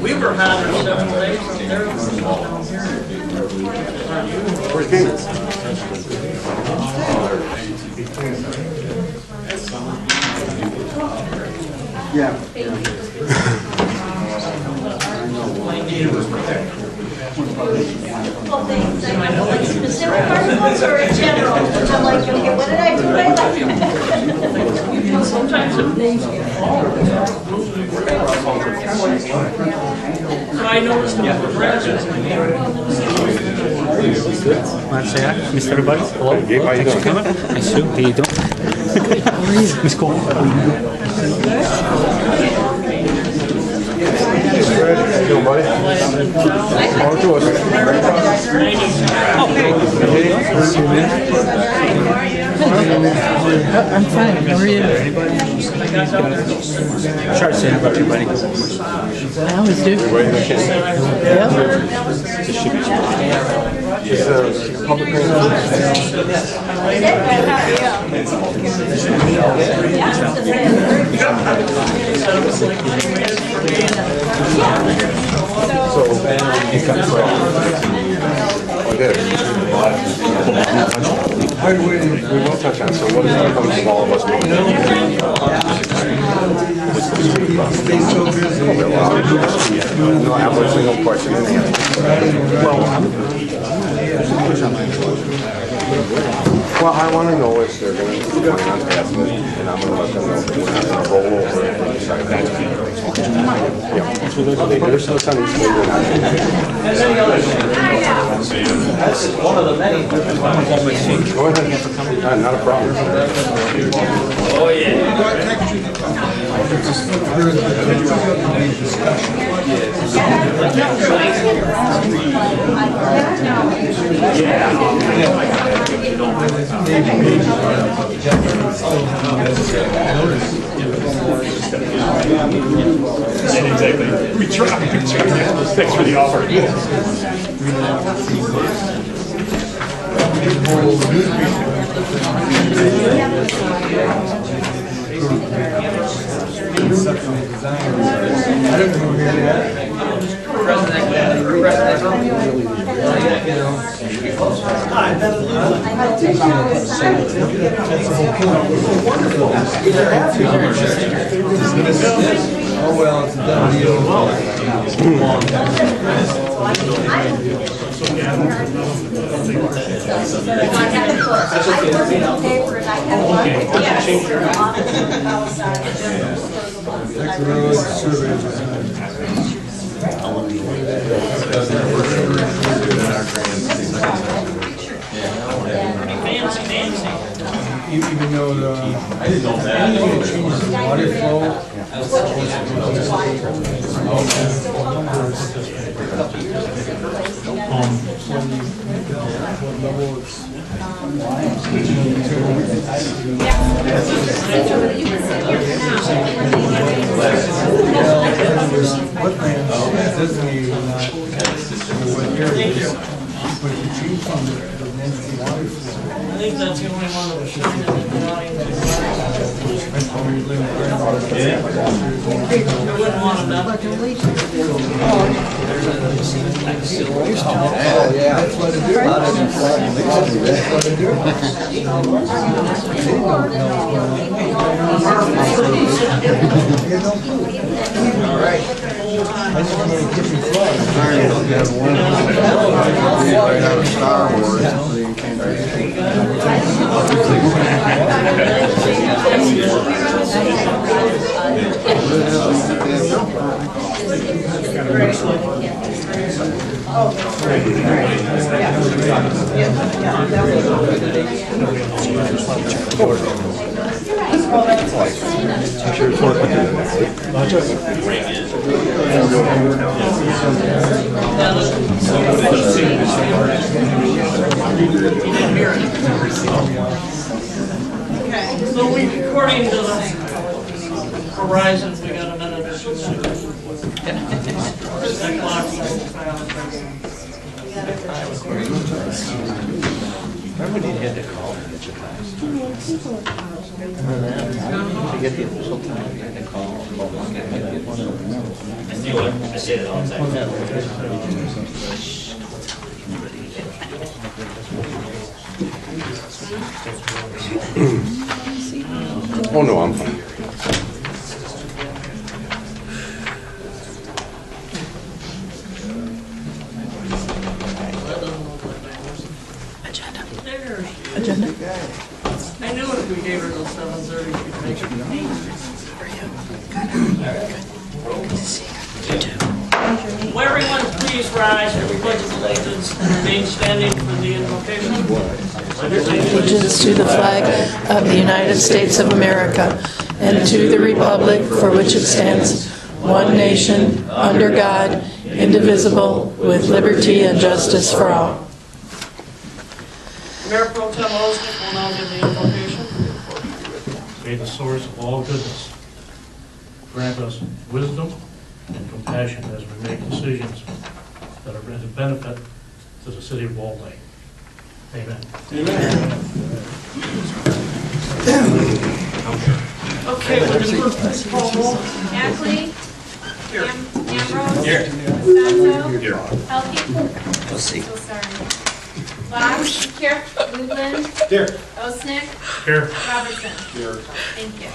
We were having 7 days there. Where's Gabe? Yeah. Like specific articles or in general? I'm like, okay, what did I do by that? Sometimes it so I noticed the progressions. Want to say hi, Mr. Everybody? Hello. Gabe, how you doing? Nice to meet you. How you doing? Miss Cole. Yo, buddy. Talk to us. I'm fine. How are you? Try to say hi about everybody. I always do. Waiting the kid. Yeah. Is public So, he's got I did. We will touch on, so what is it comes from all of us doing? No, absolutely no question in the answer. Well, I want to know if they're going to plan on passing it, and I'm going to let them know that we're not going to roll over it and decide that. Yeah. There's no time to say we're not going to. That's one of the many. Go ahead. Not a problem. Oh, yeah. Exactly. We try. Thanks for the offer. Oh well, it's a done deal. Even though the changes the water flow, but if you change from the density water flow, I think that's the only one that was shining in the drawing. You wouldn't want them done. oh yeah, that's what it do. That's what it do. All right. I just want to keep you flying. Right out of Star Wars. So we, according to the horizon, we got another 2 minutes. That clock goes fast. Remember when you had to call and get your times? get the official time, I can call about one guy. I say that all the time. Oh, no, I'm fine. There. Agenda. I knew if we gave her till 7:30, she'd make it. Will everyone please rise for the pledge of allegiance and remain standing for the invocation? Allegiance to the flag of the United States of America and to the republic for which it stands, one nation, under God, indivisible, with liberty and justice for all. Mayor Pro Tem Osnick will now give the invocation. May the source of all goodness grant us wisdom and compassion as we make decisions that are to benefit to the city of Walled Lake. Amen. Okay, with the clerk, please call roll. Ashley? Here. Ambrose? Here. Costanzo? Here. Pelkey? Let's see. So sorry. Locke? Here. Lublin? Here. Osnick? Here. Robertson? Here. Thank you.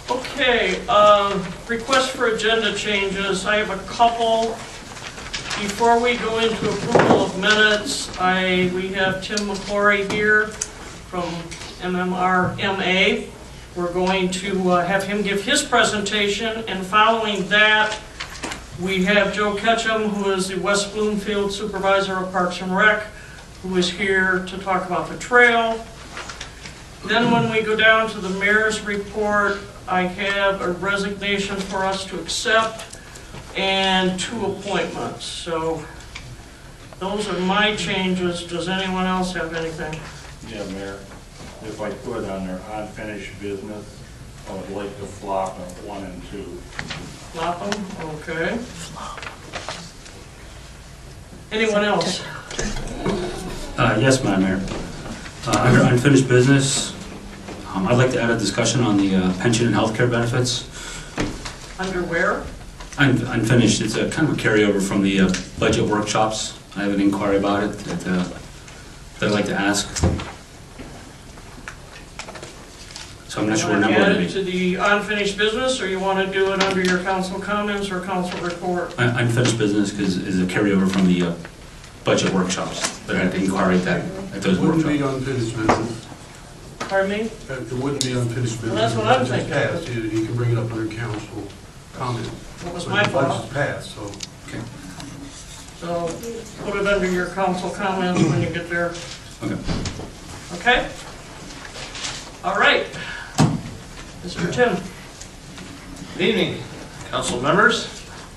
Okay, request for agenda changes. I have a couple. Before we go into approval of minutes, we have Tim McClory here from MMRMA. We're going to have him give his presentation, and following that, we have Joe Ketchum, who is the West Bloomfield Supervisor of Parks and Rec, who is here to talk about the trail. Then when we go down to the mayor's report, I have a resignation for us to accept and 2 appointments. So those are my changes. Does anyone else have anything? Yeah, Mayor, if I could, on their unfinished business, I would like to flop at 1 and 2. Flop them? Okay. Anyone else? Yes, Madam Mayor. Under unfinished business, I'd like to add a discussion on the pension and healthcare benefits. Under where? Unfinished, it's a kind of a carryover from the budget workshops. I have an inquiry about it that I'd like to ask. So I'm not sure what number Add it it is. to the unfinished business, or you want to do it under your council comments or council report? Unfinished business is a carryover from the budget workshops that I had to inquire at those It wouldn't be workshops. unfinished business. Pardon me? It wouldn't be unfinished business. Well, that's what I'm It's just thinking. passed. You can bring it up under council comment. What was But my the fault? budget's passed, so. Okay. So put it under your council comments when you get there. Okay. Okay? All right. Mr. Tim. Good evening, council members.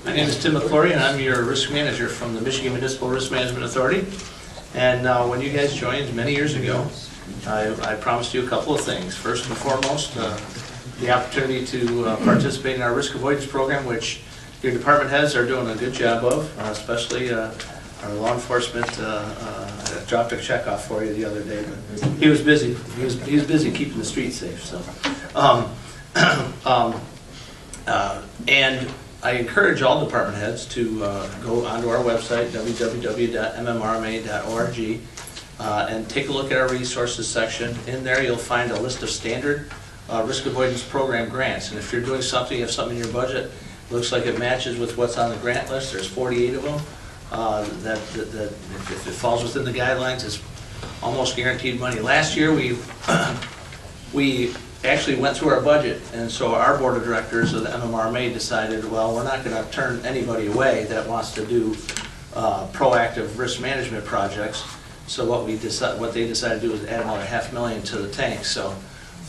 My name is Tim McClory, and I'm your risk manager from the Michigan Municipal Risk Management Authority. And when you guys joined many years ago, I promised you a couple of things. First and foremost, the opportunity to participate in our risk avoidance program, which your department heads are doing a good job of, especially our law enforcement dropped a check off for you the other day, but he was busy. He was busy keeping the streets safe. So, and I encourage all department heads to go onto our website, www.mmrma.org, and take a look at our resources section. In there, you'll find a list of standard risk avoidance program grants. And if you're doing something, you have something in your budget, looks like it matches with what's on the grant list. There's 48 of them. That if it falls within the guidelines, it's almost guaranteed money. Last year, we actually went through our budget, and so our board of directors of the MMRMA decided, well, we're not going to turn anybody away that wants to do proactive risk management projects. So what they decided to do is add another $500,000 to the tank. So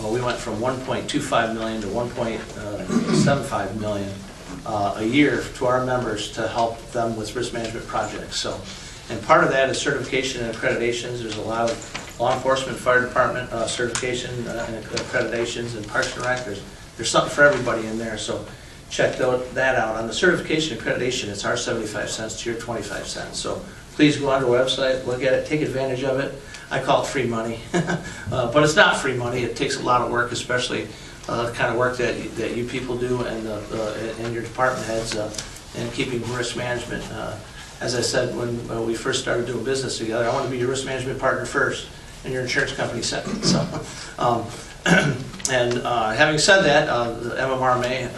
we went from $1.25 million to $1.75 million a year to our members to help them with risk management projects. So, and part of that is certification and accreditations. There's a lot of law enforcement, fire department certification and accreditations, and Parks and Rec. There's something for everybody in there. So check that out. On the certification accreditation, it's our 75 cents to your 25 cents. So please go on our website, look at it, take advantage of it. I call it free money, but it's not free money. It takes a lot of work, especially the kind of work that you people do and your department heads in keeping risk management. As I said when we first started doing business together, I want to be your risk management partner first and your insurance company second. So, having said that, the MMRMA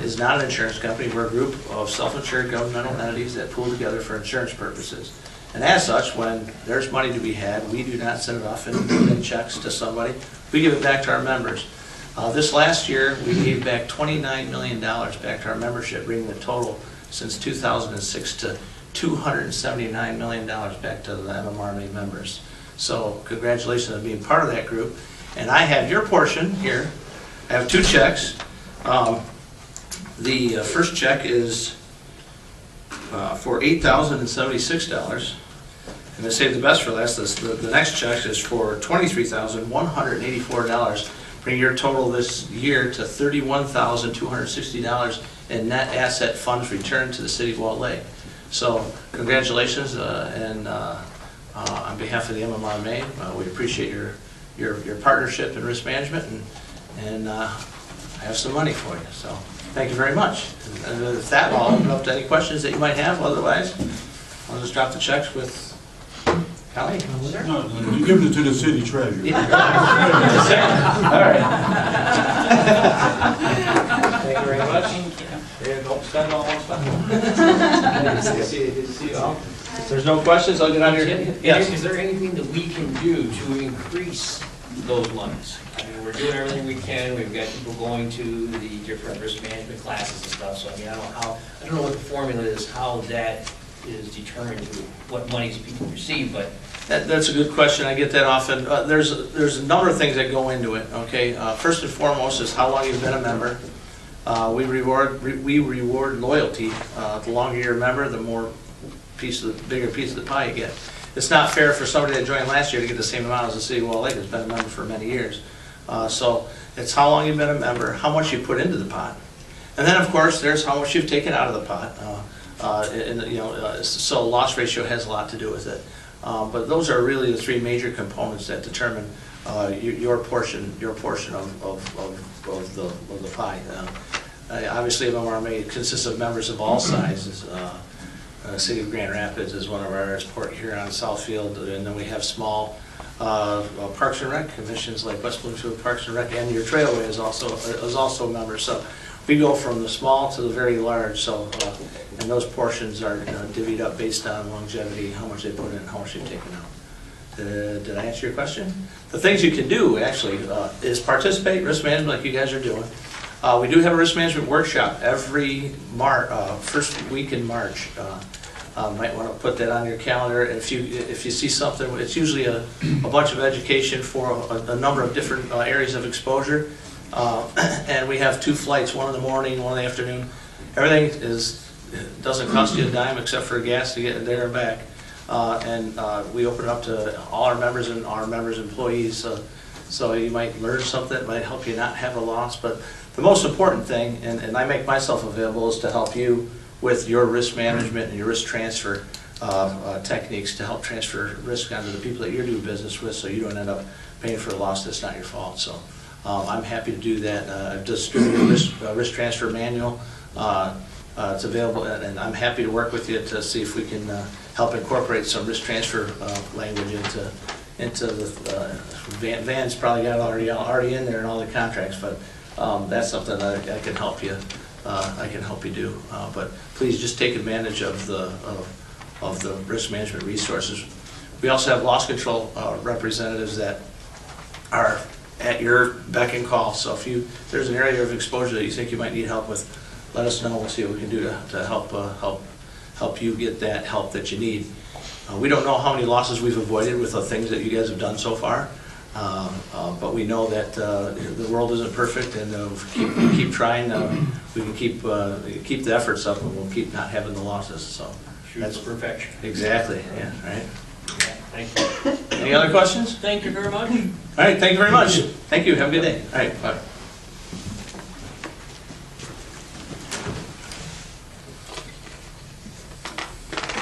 is not an insurance company. We're a group of self-insured governmental entities that pool together for insurance purposes. And as such, when there's money to be had, we do not send it off in checks to somebody. We give it back to our members. This last year, we gave back $29 million back to our membership, bringing the total since 2006 to $279 million back to the MMRMA members. So congratulations on being part of that group. And I have your portion here. I have 2 checks. The first check is for $8,076. And I saved the best for last. The next check is for $23,184. Bring your total this year to $31,260 in net asset funds returned to the city of Wall Lake. So congratulations, and on behalf of the MMRMA, we appreciate your partnership in risk management, and I have some money for you. So thank you very much. And with that, I'll open up to any questions that you might have. Otherwise, I'll just drop the checks with Kelly. No, you give it to the city treasurer. Yeah. All right. Thank you very much. Don't spend all one spend. See you all. If there's no questions, I'll get on your. Yes. Is there anything that we can do to increase those limits? I mean, we're doing everything we can. We've got people going to the different risk management classes and stuff. So I mean, I don't know what the formula is, how that is determined to what monies people receive, but. That's a good question. I get that often. There's a number of things that go into it. Okay. First and foremost is how long you've been a member. We reward loyalty. The longer you're a member, the bigger piece of the pie you get. It's not fair for somebody that joined last year to get the same amount as the city of Wall Lake that's been a member for many years. So it's how long you've been a member, how much you put into the pot, and then of course there's how much you've taken out of the pot. So loss ratio has a lot to do with it. But those are really the 3 major components that determine your portion of the pie. Obviously, MMRMA consists of members of all sizes. City of Grand Rapids is one of ours, Port Huron, Southfield, and then we have small Parks and Rec commissions like West Bloomfield Parks and Rec, and your Trailway is also a member. So we go from the small to the very large. So and those portions are divvied up based on longevity, how much they put in, how much they've taken out. Did I answer your question? The things you can do actually is participate in risk management like you guys are doing. We do have a risk management workshop every first week in March. Might want to put that on your calendar. If you see something, it's usually a bunch of education for a number of different areas of exposure. And we have 2 flights, one in the morning, one in the afternoon. Everything doesn't cost you a dime except for gas to get there and back. And we open it up to all our members and our members' employees. So you might learn something that might help you not have a loss. But the most important thing, and I make myself available, is to help you with your risk management and your risk transfer techniques to help transfer risk onto the people that you're doing business with, so you don't end up paying for a loss that's not your fault. So I'm happy to do that. I've distributed a risk transfer manual. It's available, and I'm happy to work with you to see if we can help incorporate some risk transfer language into the Van's probably got it already in there in all the contracts, but that's something that I can help you. I can help you do, but please just take advantage of the risk management resources. We also have loss control representatives that are at your beck and call. So if there's an area of exposure that you think you might need help with, let us know. We'll see what we can do to help you get that help that you need. We don't know how many losses we've avoided with the things that you guys have done so far, but we know that the world isn't perfect, and keep trying. We can keep the efforts up, and we'll keep not having the losses. So that's perfection. Exactly. Yeah. Right. Thank you. Any other questions? Thank you very much. All right. Thank you very much. Thank you. Have a good day. All right. Bye.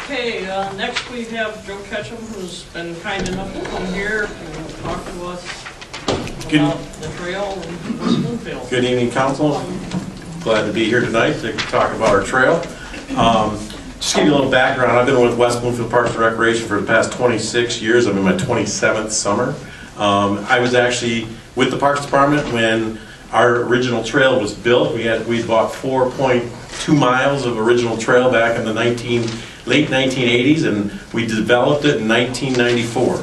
Okay, Okay, next we have Joe Ketchum, who's been kind enough to come here and talk to us about the trail in West Bloomfield. Good evening, council. Glad to be here tonight to talk about our trail. Just to give you a little background, I've been with West Bloomfield Parks and Recreation for the past 26 years. I'm in my 27th summer. I was actually with the Parks Department when our original trail was built. We bought 4.2 miles of original trail back in the late 1980s, and we developed it in 1994.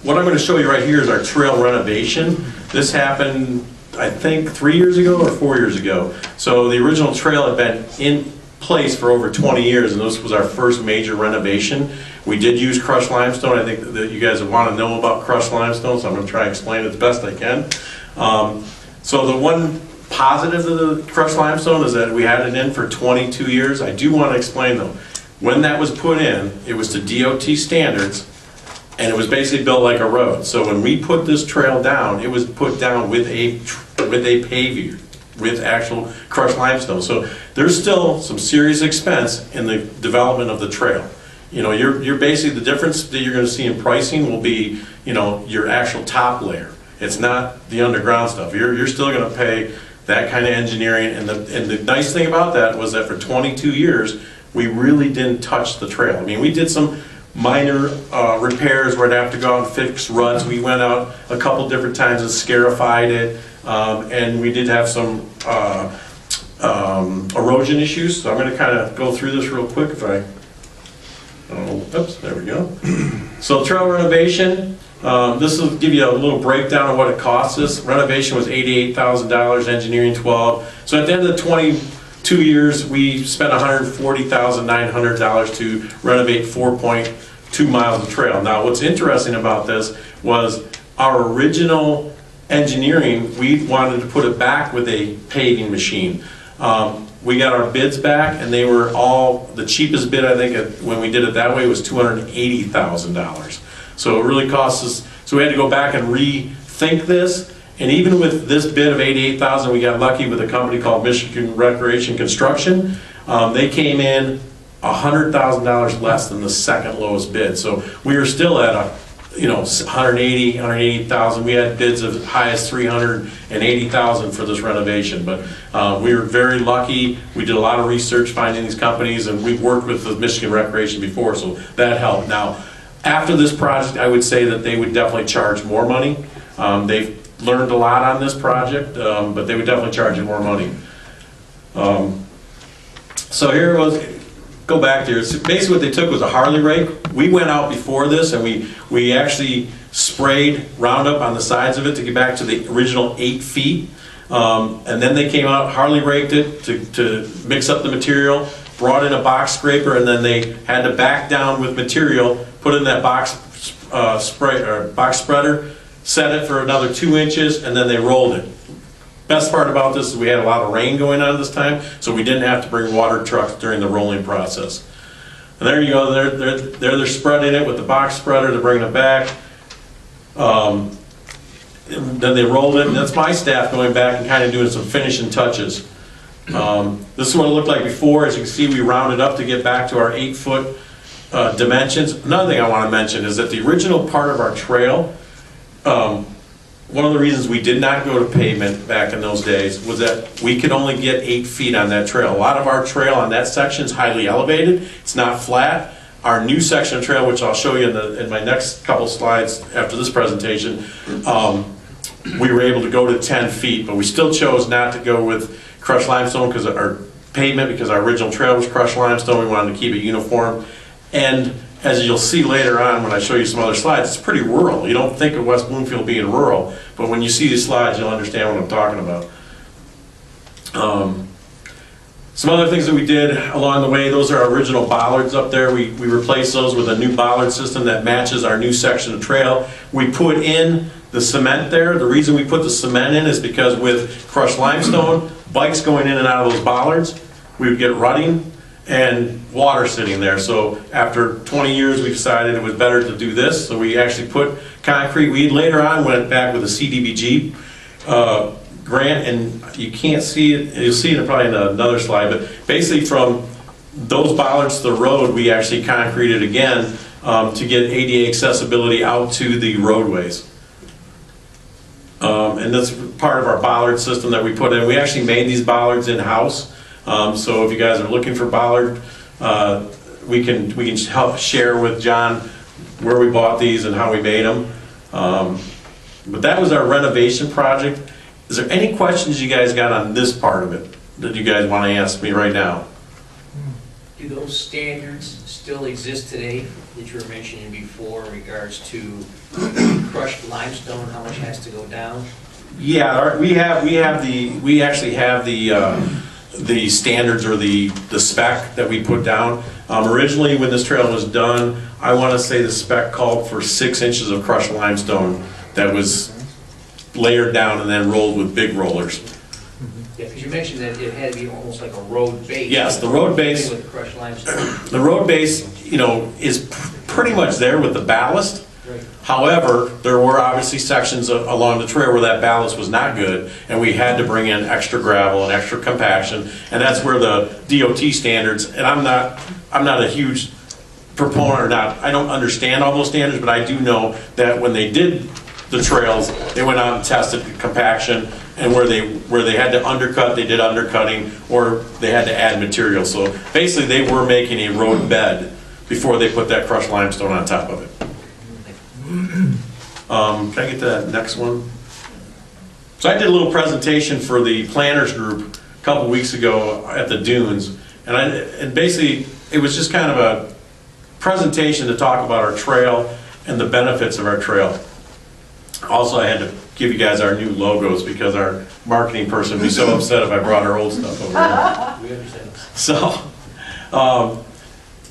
What I'm going to show you right here is our trail renovation. This happened, I think, 3 years ago or 4 years ago. So the original trail had been in place for over 20 years, and this was our first major renovation. We did use crushed limestone. I think that you guys want to know about crushed limestone, so I'm going to try and explain it as best I can. So the one positive of the crushed limestone is that we had it in for 22 years. I do want to explain though, when that was put in, it was to DOT standards, and it was basically built like a road. So when we put this trail down, it was put down with a paver, with actual crushed limestone. So there's still some serious expense in the development of the trail. You know, you're basically, the difference that you're going to see in pricing will be, you know, your actual top layer. It's not the underground stuff. You're still going to pay that kind of engineering. And the nice thing about that was that for 22 years, we really didn't touch the trail. I mean, we did some minor repairs where I'd have to go out and fix ruts. We went out a couple different times and scarified it. And we did have some erosion issues. So I'm going to kind of go through this real quick if I, oops, there we go. So trail renovation. This will give you a little breakdown of what it costs us. Renovation was $88,000, engineering 12. So at the end of the 22 years, we spent $140,900 to renovate 4.2 miles of trail. Now, what's interesting about this was our original engineering, we wanted to put it back with a paving machine. We got our bids back, and they were all, the cheapest bid, I think, when we did it that way, was $280,000. So it really cost us, so we had to go back and rethink this. And even with this bid of $88,000, we got lucky with a company called Michigan Recreation Construction. They came in $100,000 less than the second lowest bid. So we were still at a, you know, $180,000. We had bids as high as $380,000 for this renovation. But we were very lucky. We did a lot of research finding these companies, and we've worked with the Michigan Recreation before, so that helped. Now, after this project, I would say that they would definitely charge more money. They've learned a lot on this project, but they would definitely charge you more money. So here it was, go back there. So basically what they took was a Harley rake. We went out before this and we actually sprayed Roundup on the sides of it to get back to the original 8 feet. And then they came out, Harley raked it to mix up the material, brought in a box scraper, and then they had to back down with material, put in that box spreader, set it for another 2 inches, and then they rolled it. Best part about this is we had a lot of rain going on this time, so we didn't have to bring water trucks during the rolling process. And there you go, they're spreading it with the box spreader to bring it back. Then they rolled it, and that's my staff going back and kind of doing some finishing touches. This is what it looked like before. As you can see, we rounded up to get back to our 8-foot dimensions. Another thing I want to mention is that the original part of our trail, one of the reasons we did not go to pavement back in those days was that we could only get 8 feet on that trail. A lot of our trail on that section is highly elevated. It's not flat. Our new section of trail, which I'll show you in my next couple slides after this presentation, we were able to go to 10 feet, but we still chose not to go with crushed limestone because our pavement, because our original trail was crushed limestone. We wanted to keep it uniform. And as you'll see later on when I show you some other slides, it's pretty rural. You don't think of West Bloomfield being rural, but when you see these slides, you'll understand what I'm talking about. Some other things that we did along the way, those are our original bollards up there. We replaced those with a new bollard system that matches our new section of trail. We put in the cement there. The reason we put the cement in is because with crushed limestone, bikes going in and out of those bollards, we would get rutting and water sitting there. So after 20 years, we decided it was better to do this. So we actually put concrete. We later on went back with a CDBG grant, and you can't see it. You'll see it probably in another slide, but basically from those bollards to the road, we actually concreted again to get ADA accessibility out to the roadways. And that's part of our bollard system that we put in. We actually made these bollards in-house. So if you guys are looking for bollard, we can help share with John where we bought these and how we made them. But that was our renovation project. Is there any questions you guys got on this part of it that you guys want to ask me right now? Do those standards still exist today that you were mentioning before in regards to crushed limestone, how much has to go down? Yeah, we actually have the standards or the spec that we put down. Originally, when this trail was done, I want to say the spec called for 6 inches of crushed limestone that was layered down and then rolled with big rollers. Yeah, because you mentioned that it had to be almost like a road base. Yes, the road base. With the crushed limestone. The road base, you know, is pretty much there with the ballast. Right. However, there were obviously sections along the trail where that ballast was not good, and we had to bring in extra gravel and extra compaction, and that's where the DOT standards. And I'm not a huge proponent, or not. I don't understand all those standards, but I do know that when they did the trails, they went out and tested compaction, and where they had to undercut, they did undercutting, or they had to add material. So basically, they were making a road bed before they put that crushed limestone on top of it. Can I get to that next one? So I did a little presentation for the planners group a couple weeks ago at the dunes, and basically it was just kind of a presentation to talk about our trail and the benefits of our trail. Also, I had to give you guys our new logos because our marketing person would be so upset if I brought our old stuff over here. We understand. So,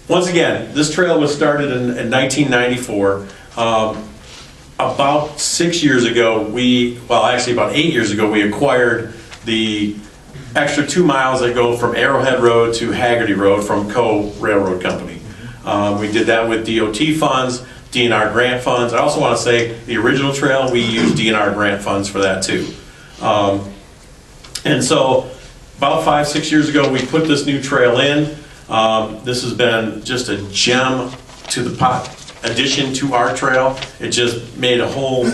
once again, this trail was started in 1994. About 6 years ago, actually about 8 years ago, we acquired the extra 2 miles that go from Arrowhead Road to Haggerty Road from Co. Railroad Company. We did that with DOT funds, DNR grant funds. I also want to say the original trail, we used DNR grant funds for that too. And so about 5-6 years ago, we put this new trail in. This has been just a gem to the pot addition to our trail. It just made a whole,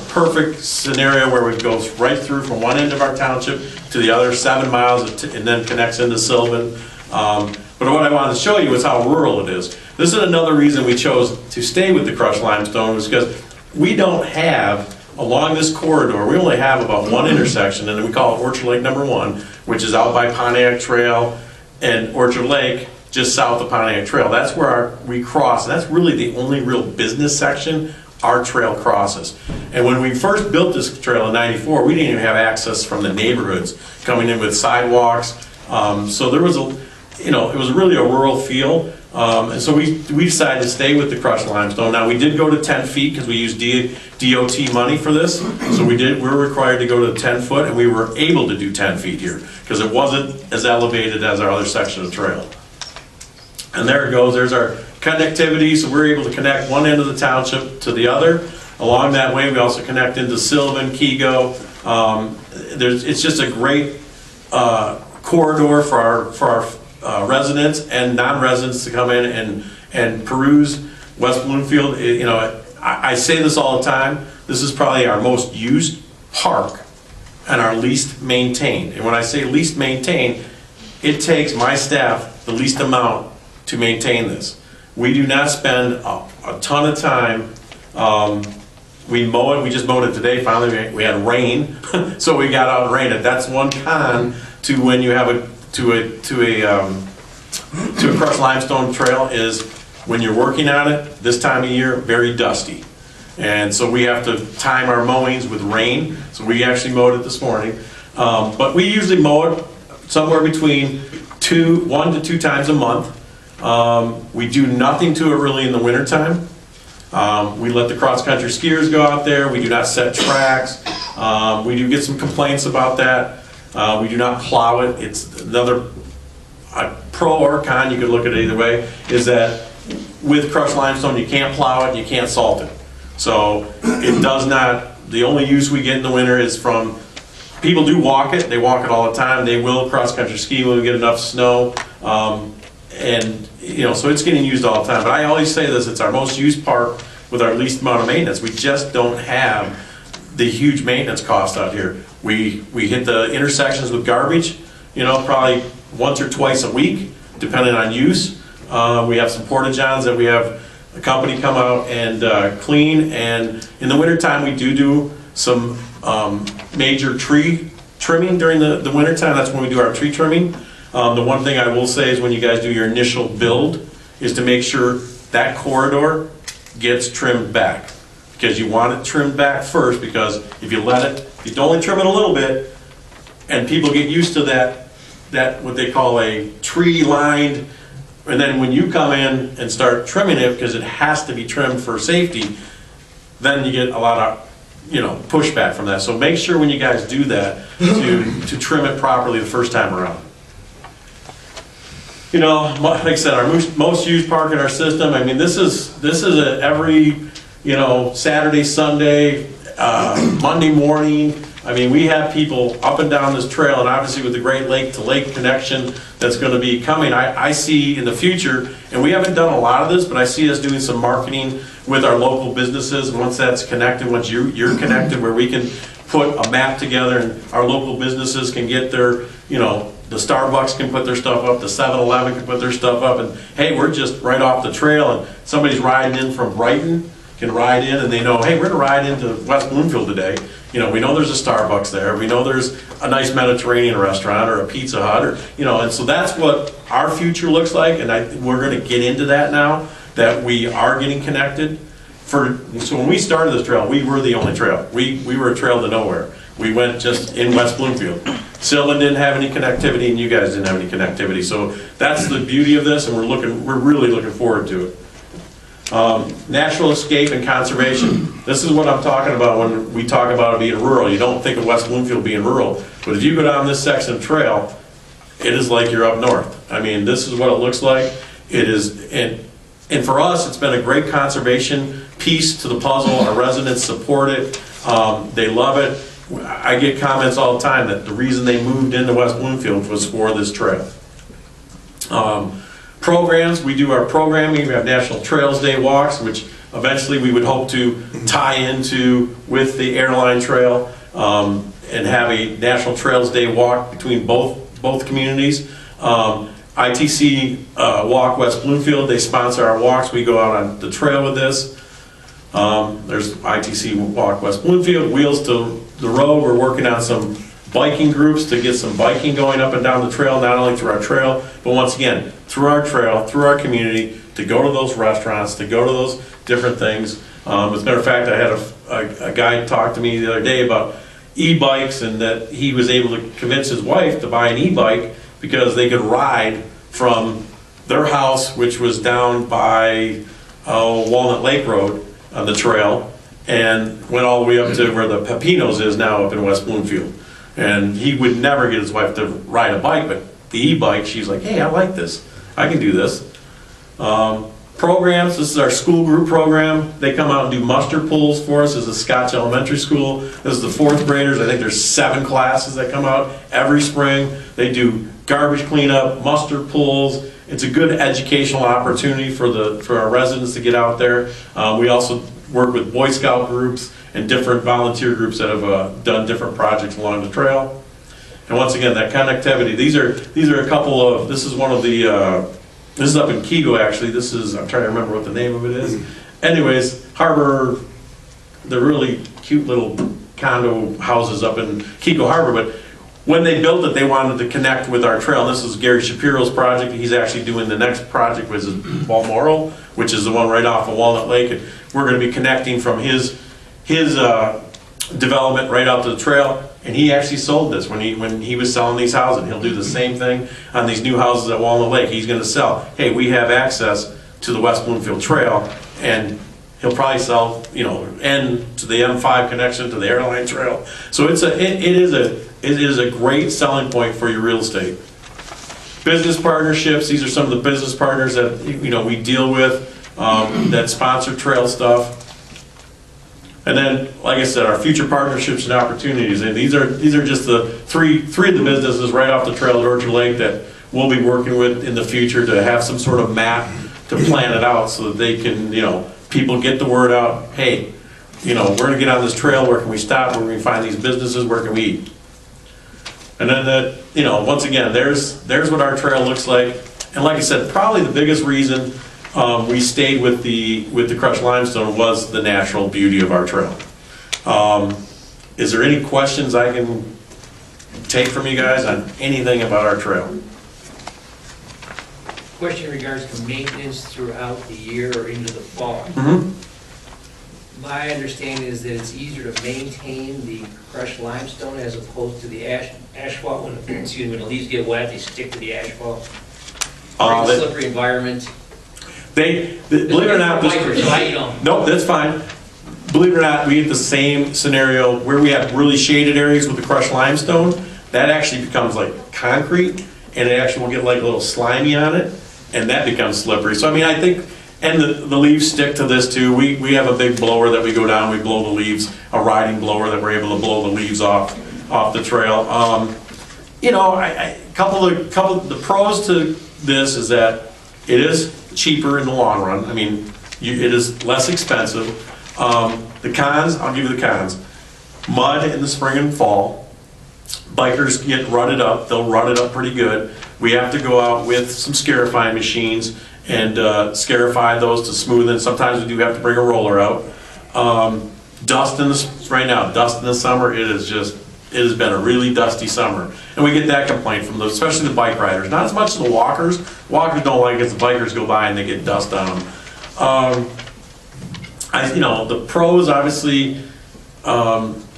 perfect scenario where we go right through from one end of our township to the other 7 miles and then connects into Sylvan. But what I wanted to show you is how rural it is. This is another reason we chose to stay with the crushed limestone, is because we don't have, along this corridor, we only have about one intersection, and we call it Orchard Lake number 1, which is out by Pontiac Trail and Orchard Lake, just south of Pontiac Trail. That's where we cross, and that's really the only real business section our trail crosses. And when we first built this trail in '94, we didn't even have access from the neighborhoods coming in with sidewalks. So there was it was really a rural feel. And so we decided to stay with the crushed limestone. Now we did go to 10 feet because we used DOT money for this. So we were required to go to 10 foot, and we were able to do 10 feet here because it wasn't as elevated as our other section of trail. And there it goes, there's our connectivity, so we're able to connect one end of the township to the other. Along that way, we also connect into Sylvan, Kego. It's just a great corridor for our residents and non-residents to come in and peruse West Bloomfield. I say this all the time, this is probably our most used park and our least maintained. And when I say least maintained, it takes my staff the least amount to maintain this. We do not spend a ton of time. We mow it. We just mowed it today. Finally, we had rain, so we got out and rained it. That's one con to when you have a crushed limestone trail, is when you're working on it this time of year, very dusty, and so we have to time our mowings with rain. So we actually mowed it this morning, but we usually mow it somewhere between 1 to 2 times a month. We do nothing to it really in the wintertime. We let the cross-country skiers go out there. We do not set tracks. We do get some complaints about that. We do not plow it. It's another pro or con, you could look at it either way, is that with crushed limestone you can't plow it, you can't salt it. So it does not, the only use we get in the winter is from, people do walk it, they walk it all the time. They will cross-country ski when we get enough snow. And, you know, so it's getting used all the time. But I always say this, it's our most used park with our least amount of maintenance. We just don't have the huge maintenance cost out here. We hit the intersections with garbage, you know, probably once or twice a week, depending on use. We have some porta-johns that we have a company come out and clean. And in the wintertime, we do some major tree trimming during the wintertime. That's when we do our tree trimming. The one thing I will say is when you guys do your initial build is to make sure that corridor gets trimmed back, because you want it trimmed back first, because if you let it, if you only trim it a little bit and people get used to that what they call a tree lined, and then when you come in and start trimming it, because it has to be trimmed for safety, then you get a lot of, you know, pushback from that. So make sure when you guys do that to trim it properly the first time around. You know, like I said, our most used park in our system. I mean, this is every, you know, Saturday, Sunday, Monday morning. I mean, we have people up and down this trail, and obviously with the Great Lake to Lake connection that's going to be coming, I see in the future, and we haven't done a lot of this, but I see us doing some marketing with our local businesses. And once that's connected, once you're connected, where we can put a map together and our local businesses can get their, you know, the Starbucks can put their stuff up, the 7-Eleven can put their stuff up, and hey, we're just right off the trail, and somebody's riding in from Brighton can ride in, and they know, hey, we're gonna ride into West Bloomfield today. You know, we know there's a Starbucks there, we know there's a nice Mediterranean restaurant or a Pizza Hut, or, you know, and so that's what our future looks like, and we're gonna get into that now, that we are getting connected. So when we started this trail, we were the only trail. We were a trail to nowhere. We went just in West Bloomfield. Sylvan didn't have any connectivity, and you guys didn't have any connectivity. So that's the beauty of this, and we're really looking forward to it. Natural escape and conservation. This is what I'm talking about when we talk about it being rural. You don't think of West Bloomfield being rural, but if you go down this section of trail, it is like you're up north. I mean, this is what it looks like. It is, and for us, it's been a great conservation piece to the puzzle. Our residents support it. They love it. I get comments all the time that the reason they moved into West Bloomfield was for this trail. Programs, we do our programming. We have National Trails Day walks, which eventually we would hope to tie into with the airline trail, and have a National Trails Day walk between both communities. ITC Walk West Bloomfield, they sponsor our walks. We go out on the trail with this. There's ITC Walk West Bloomfield, Wheels to the Road. We're working on some biking groups to get some biking going up and down the trail, not only through our trail, but once again, through our trail, through our community, to go to those restaurants, to go to those different things. As a matter of fact, I had a guy talk to me the other day about e-bikes, and that he was able to convince his wife to buy an e-bike because they could ride from their house, which was down by Walnut Lake Road on the trail, and went all the way up to where the Pepinos is now up in West Bloomfield. And he would never get his wife to ride a bike, but the e-bike, she's like, hey, I like this. I can do this. Programs, this is our school group program. They come out and do muster pulls for us. This is Scotch Elementary School. This is the 4th graders. I think there's 7 classes that come out every spring. They do garbage cleanup, muster pulls. It's a good educational opportunity for our residents to get out there. We also work with Boy Scout groups and different volunteer groups that have done different projects along the trail. And once again, that connectivity. These are a couple of. This is one of the. This is up in Kego, actually. This is. I'm trying to remember what the name of it is. Anyways, Harbor. They're really cute little condo houses up in Kego Harbor, but when they built it, they wanted to connect with our trail. This is Gary Shapiro's project. He's actually doing the next project, which is Balmoral, which is the one right off of Walnut Lake. And we're going to be connecting from his development right out to the trail. And he actually sold this when he was selling these houses. He'll do the same thing on these new houses at Walnut Lake. He's going to sell, hey, we have access to the West Bloomfield Trail, and he'll probably sell, you know, and to the M5 connection to the airline trail. So it is a great selling point for your real estate. Business partnerships, these are some of the business partners that, you know, we deal with that sponsor trail stuff. And then, like I said, our future partnerships and opportunities. And these are just the three of the businesses right off the trail at Orchard Lake that we'll be working with in the future to have some sort of map to plan it out so that they can, people get the word out, hey, we're gonna get on this trail, where can we stop, where can we find these businesses, where can we eat? And then once again, there's what our trail looks like. And like I said, probably the biggest reason we stayed with the crushed limestone was the natural beauty of our trail. Is there any questions I can take from you guys on anything about our trail? Question in regards to maintenance throughout the year or into the fall. My understanding is that it's easier to maintain the crushed limestone as opposed to the asphalt. When the leaves get wet, they stick to the asphalt. Very slippery environment. Believe it or not, no, that's fine. Believe it or not, we have the same scenario where we have really shaded areas with the crushed limestone. That actually becomes like concrete, and it actually will get like a little slimy on it, and that becomes slippery. So I mean, I think, and the leaves stick to this too. We have a big blower that we go down, we blow the leaves, a riding blower that we're able to blow the leaves off the trail. The pros to this is that it is cheaper in the long run. I mean, it is less expensive. The cons, I'll give you the cons. Mud in the spring and fall. Bikers get rutted up. They'll rut it up pretty good. We have to go out with some scarifying machines and scarify those to smoothen. Sometimes we do have to bring a roller out. Dust in the summer, it has been a really dusty summer. And we get that complaint from especially the bike riders. Not as much as the walkers. Walkers don't like it as the bikers go by and they get dust on them. The pros, obviously,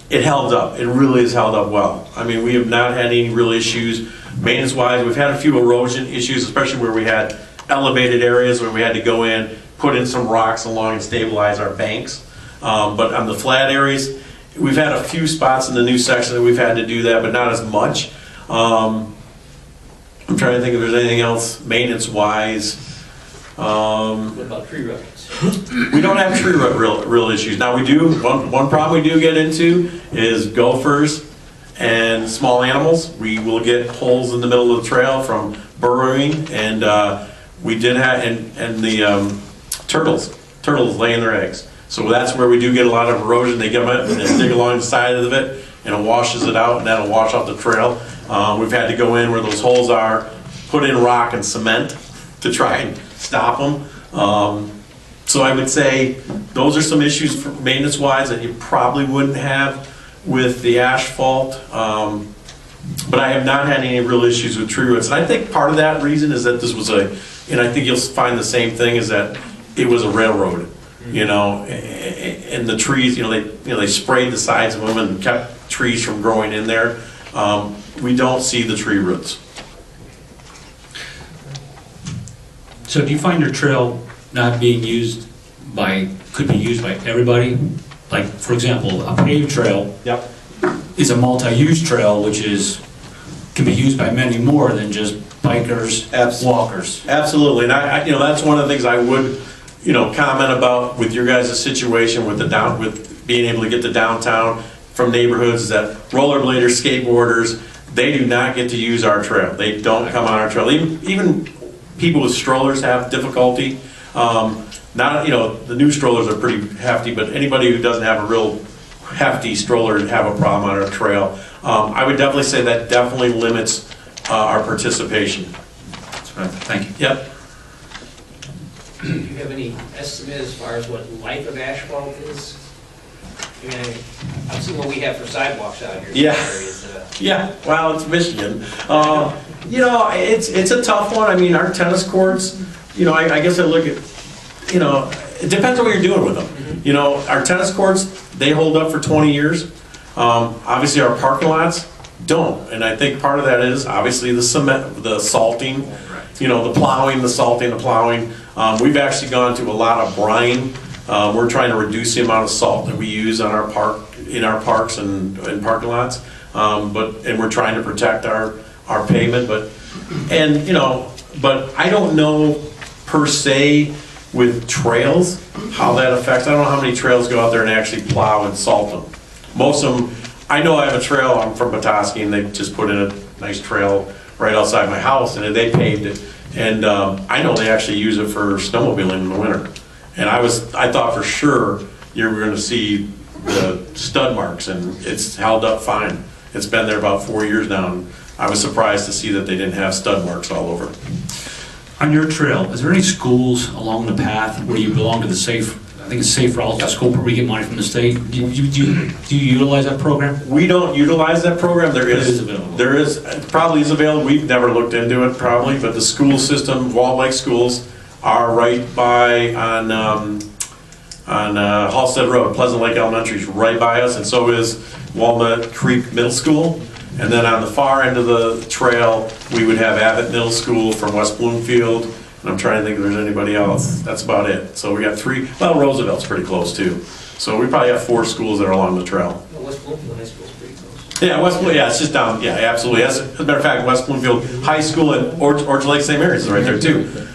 it held up. It really has held up well. I mean, we have not had any real issues maintenance-wise. We've had a few erosion issues, especially where we had elevated areas where we had to go in, put in some rocks along and stabilize our banks. But on the flat areas, we've had a few spots in the new section that we've had to do that, but not as much. I'm trying to think if there's anything else maintenance-wise. What about tree roots? We don't have tree root real issues. Now we do, one problem we do get into is gophers and small animals. We will get holes in the middle of the trail from burrowing, and we did have, and the turtles laying their eggs. So that's where we do get a lot of erosion. They get them and they dig along the side of it, and it washes it out, and that'll wash off the trail. We've had to go in where those holes are, put in rock and cement to try and stop them. So I would say those are some issues for maintenance-wise that you probably wouldn't have with the asphalt. But I have not had any real issues with tree roots. And I think part of that reason is that this was and I think you'll find the same thing, is that it was a railroad, and the trees, they sprayed the sides of them and kept trees from growing in there. We don't see the tree roots. So do you find your trail not being used could be used by everybody? Like, for example, a paved trail is a multi-use trail, which can be used by many more than just bikers, walkers. Absolutely, and I that's one of the things I would, comment about with your guys' situation with with being able to get to downtown from neighborhoods, is that rollerbladers, skateboarders, they do not get to use our trail. They don't come on our trail. Even people with strollers have difficulty. The new strollers are pretty hefty, but anybody who doesn't have a real hefty stroller would have a problem on our trail. I would definitely say that definitely limits our participation. That's right. Thank you. Yep. Do you have any estimate as far as what life of asphalt is? I mean, I've seen what we have for sidewalks out here. Yeah, well, it's Michigan. It's a tough one. I mean, our tennis courts, I guess I look at, it depends on what you're doing with them. Our tennis courts, they hold up for 20 years. Obviously, our parking lots don't. And I think part of that is obviously the cement, the salting, the plowing, the salting, the plowing. We've actually gone to a lot of brine. We're trying to reduce the amount of salt that we use on our parks and parking lots. And we're trying to protect our pavement, but I don't know per se with trails how that affects. I don't know how many trails go out there and actually plow and salt them. Most of them, I know I have a trail, I'm from Petoskey, and they just put in a nice trail right outside my house, and they paved it. And I know they actually use it for snowmobiling in the winter. And I thought for sure you were gonna see the stud marks, and it's held up fine. It's been there about 4 years now, and I was surprised to see that they didn't have stud marks all over. On your trail, is there any schools along the path where you belong to the safe, I think it's Safe Routes School, where we get money from the state? Do you utilize that program? We don't utilize that program. There It is is, available. there is, it probably is available. We've never looked into it probably, but the school system, Walled Lake schools are right by on Halstead Road. Pleasant Lake Elementary is right by us, and so is Walnut Creek Middle School. And then on the far end of the trail, we would have Abbott Middle School from West Bloomfield, and I'm trying to think if there's anybody else. That's about it. So we got 3, well, Roosevelt's pretty close too. So we probably have 4 schools that are along the trail. Well, West Bloomfield High School is pretty close. Yeah, West Bloomfield, yeah, it's just down, yeah, absolutely. As a matter of fact, West Bloomfield High School and Orchard Lake St. Mary's is right there too.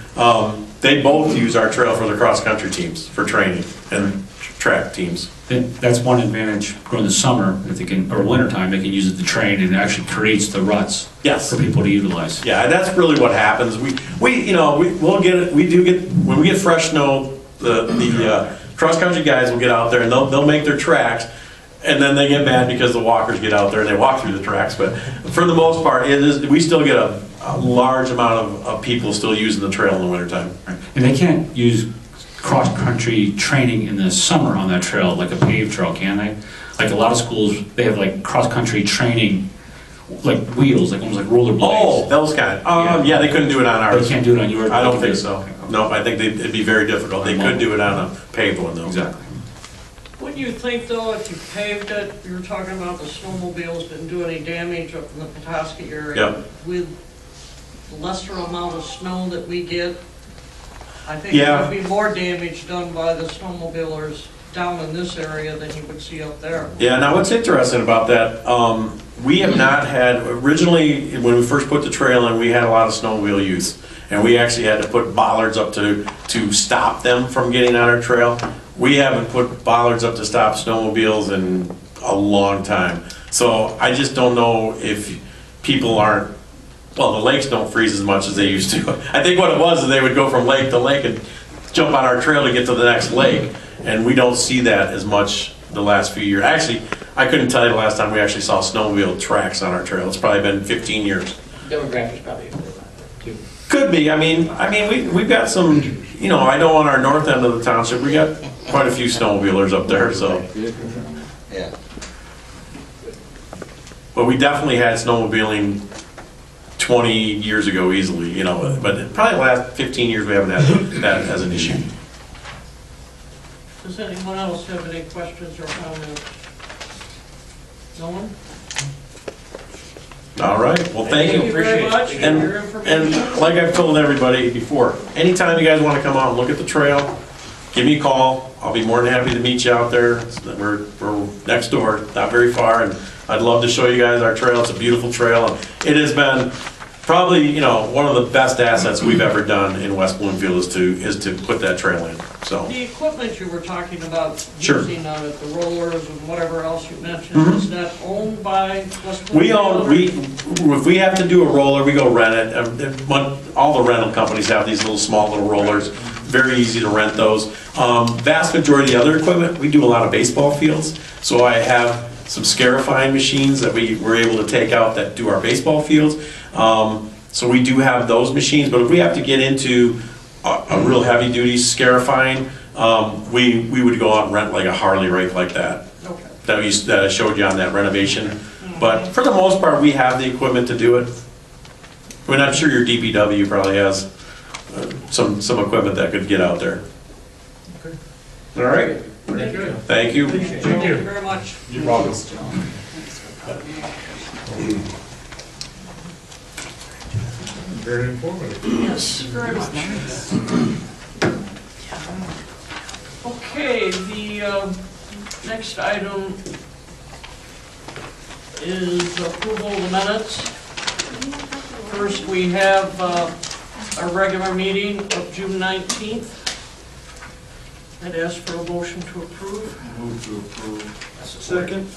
They both use our trail for their cross-country teams, for training, and track teams. That's one advantage during the summer, if they can, or wintertime, they can use it to train, and it actually creates the ruts. Yes. For people to utilize. Yeah, and that's really what happens. We'll get it, we do get, when we get fresh snow, the cross-country guys will get out there and they'll make their tracks, and then they get mad because the walkers get out there and they walk through the tracks. But for the most part, we still get a large amount of people still using the trail in the wintertime. And they can't use cross-country training in the summer on that trail, like a paved trail, can they? Like a lot of schools, they have like cross-country training, like wheels, like almost like rollerblades. Oh, those kind. Yeah, they couldn't do it on ours. They can't do it on yours? I don't think so. No, I think it'd be very difficult. They could do it on a paved one though. Exactly. Wouldn't you think though, if you paved it, you were talking about the snowmobiles didn't do any damage up in the Petoskey area? Yep. With the lesser amount of snow that we get, I think Yeah. there would be more damage done by the snowmobilers down in this area than you would see up there. Yeah, now what's interesting about that, we have not had, originally, when we first put the trail in, we had a lot of snowmobile use. And we actually had to put bollards up to stop them from getting on our trail. We haven't put bollards up to stop snowmobiles in a long time. So I just don't know if people aren't, well, the lakes don't freeze as much as they used to. I think what it was is they would go from lake to lake and jump on our trail to get to the next lake. And we don't see that as much the last few years. Actually, I couldn't tell you the last time we actually saw snowmobile tracks on our trail. It's probably been 15 years. Demographics probably too. Could be. I mean, we've got some, I know on our north end of the township, we got quite a few snowmobilers up there, so. Yeah. But we definitely had snowmobiling 20 years ago easily, but probably the last 15 years we haven't had that as an issue. Does anyone else have any questions or comments? No one? All right, well, thank you. Thank you very much for And, your information. and like I've told everybody before, anytime you guys want to come out and look at the trail, give me a call. I'll be more than happy to meet you out there. We're next door, not very far, and I'd love to show you guys our trail. It's a beautiful trail, and it has been probably, one of the best assets we've ever done in West Bloomfield is to put that trail in, so. The equipment you were talking about Sure. using on it, the rollers and whatever else you mentioned, is that owned by West We Bloomfield? if we have to do a roller, we go rent it. All the rental companies have these small little rollers. Very easy to rent those. Vast majority of the other equipment, we do a lot of baseball fields. So I have some scarifying machines that we were able to take out that do our baseball fields. So we do have those machines, but if we have to get into a real heavy duty scarifying, we would go out and rent like a Harley rake like that. Okay. That I showed you on that renovation. But for the most part, we have the equipment to do it. I mean, I'm sure your DPW probably has some equipment that could get out there. Okay. All right. Thank you. Thank you. Thank you very much. You're welcome. Very informative. Yes, very much. Okay, the next item is approval of the minutes. First, we have our regular meeting of June 19th. I'd ask for a motion to approve. Move to approve. Second.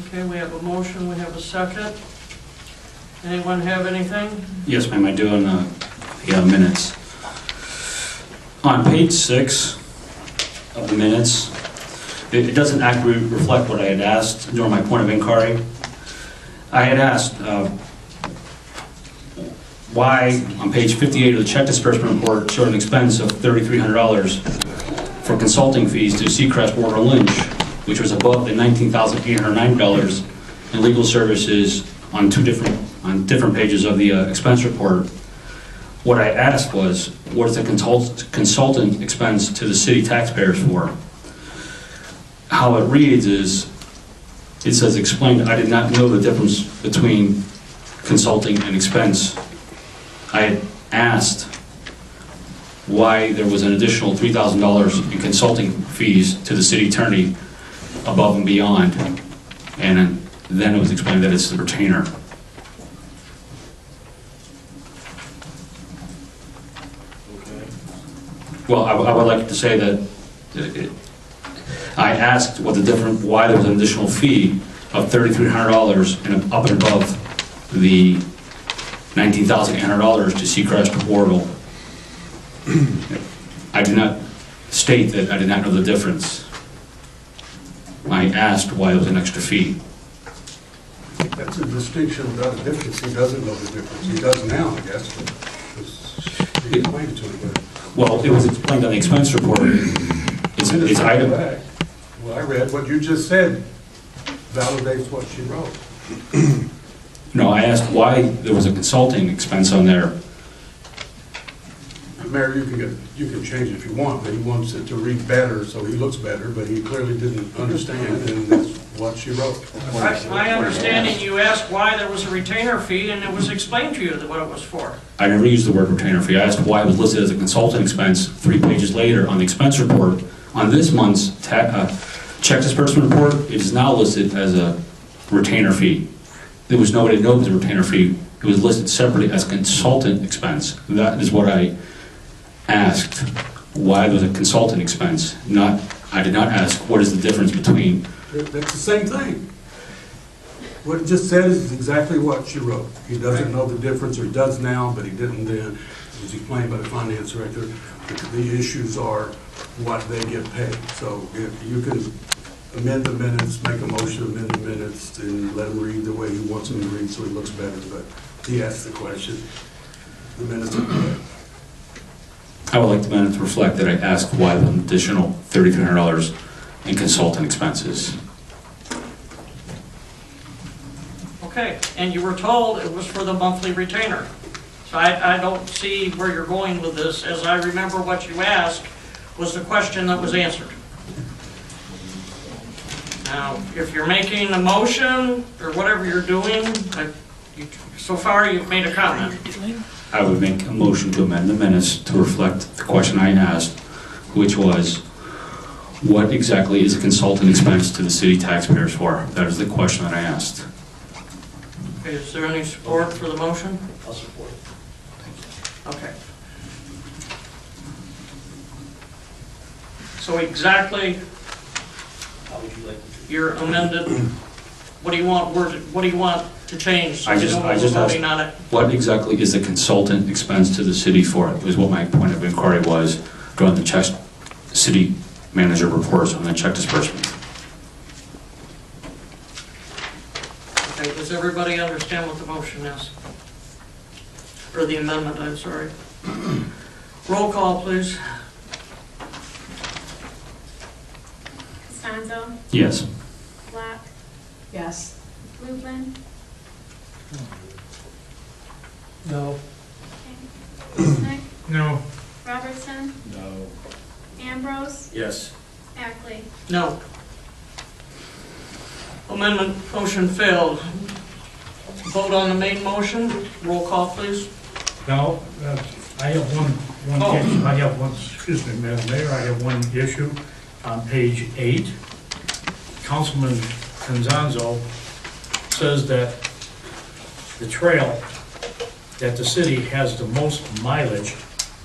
Okay, we have a motion, we have a second. Anyone have anything? Yes, ma'am, I do in the minutes. On page 6 of the minutes, it doesn't accurately reflect what I had asked during my point of inquiry. I had asked why, on page 58 of the check disbursement report, showed an expense of $3,300 for consulting fees to Seacrest, Warner, Lynch, which was above the $19,809 in legal services on different pages of the expense report. What I asked was, what is the consultant expense to the city taxpayers for? How it reads is, it says, explained, I did not know the difference between consulting and expense. I had asked why there was an additional $3,000 in consulting fees to the city attorney above and beyond, and then it was explained that it's the retainer. Well, I would like to say that I asked why there was an additional fee of $3,300 and up and above the $19,800 to Seacrest Wardle. I did not state that I did not know the difference. I asked why there was an extra fee. That's a distinction without a difference. He doesn't know the difference. He does now, I guess. He explained it to him. Well, it was explained on the expense report. It's item. Well, I read what you just said validates what she wrote. No, I asked why there was a consulting expense on there. Mayor, you can change it if you want, but he wants it to read better, so he looks better, but he clearly didn't understand, and that's what she wrote. My understanding, you asked why there was a retainer fee, and it was explained to you what it was for. I never used the word retainer fee. I asked why it was listed as a consulting expense 3 pages later on the expense report. On this month's check disbursement report, it is now listed as a retainer fee. There was nobody to know it was a retainer fee. It was listed separately as consultant expense. That is what I asked, why there was a consultant expense. I did not ask what is the difference between. That's the same thing. What it just said is exactly what she wrote. He doesn't know the difference, or does now, but he didn't then. As explained by the finance director, the issues are what they get paid. So if you can amend the minutes, make a motion to amend the minutes, and let him read the way he wants them to read so it looks better. But he asked the question. The minutes are good. I would like the minute to reflect that I asked why the additional $3,300 in consultant expenses. Okay, and you were told it was for the monthly retainer. So I don't see where you're going with this. As I remember, what you asked was the question that was answered. Now, if you're making a motion or whatever you're doing, so far you've made a comment. I would make a motion to amend the minutes to reflect the question I asked, which was, what exactly is a consultant expense to the city taxpayers for? That is the question that I asked. Okay, is there any support for the motion? I'll support it. Okay. So exactly, How would you like to? your amended, what do you want to change? So I we just know we're asked, voting on it. what exactly is the consultant expense to the city for? It was what my point of inquiry was during the city manager reports on the check disbursement. Okay, does everybody understand what the motion is? Or the amendment, I'm sorry. Roll call, please. Costanzo, Yes. Black, Yes. Lublin, No. Nick, No. Robertson, No. Ambrose, Yes. Ackley. No. Amendment motion failed. Vote on the main motion. Roll call, please. Now, I have one Oh. issue. I have one, excuse me, Madam Mayor, I have one issue on page 8. Councilman Constanzo says that the trail, that the city has the most mileage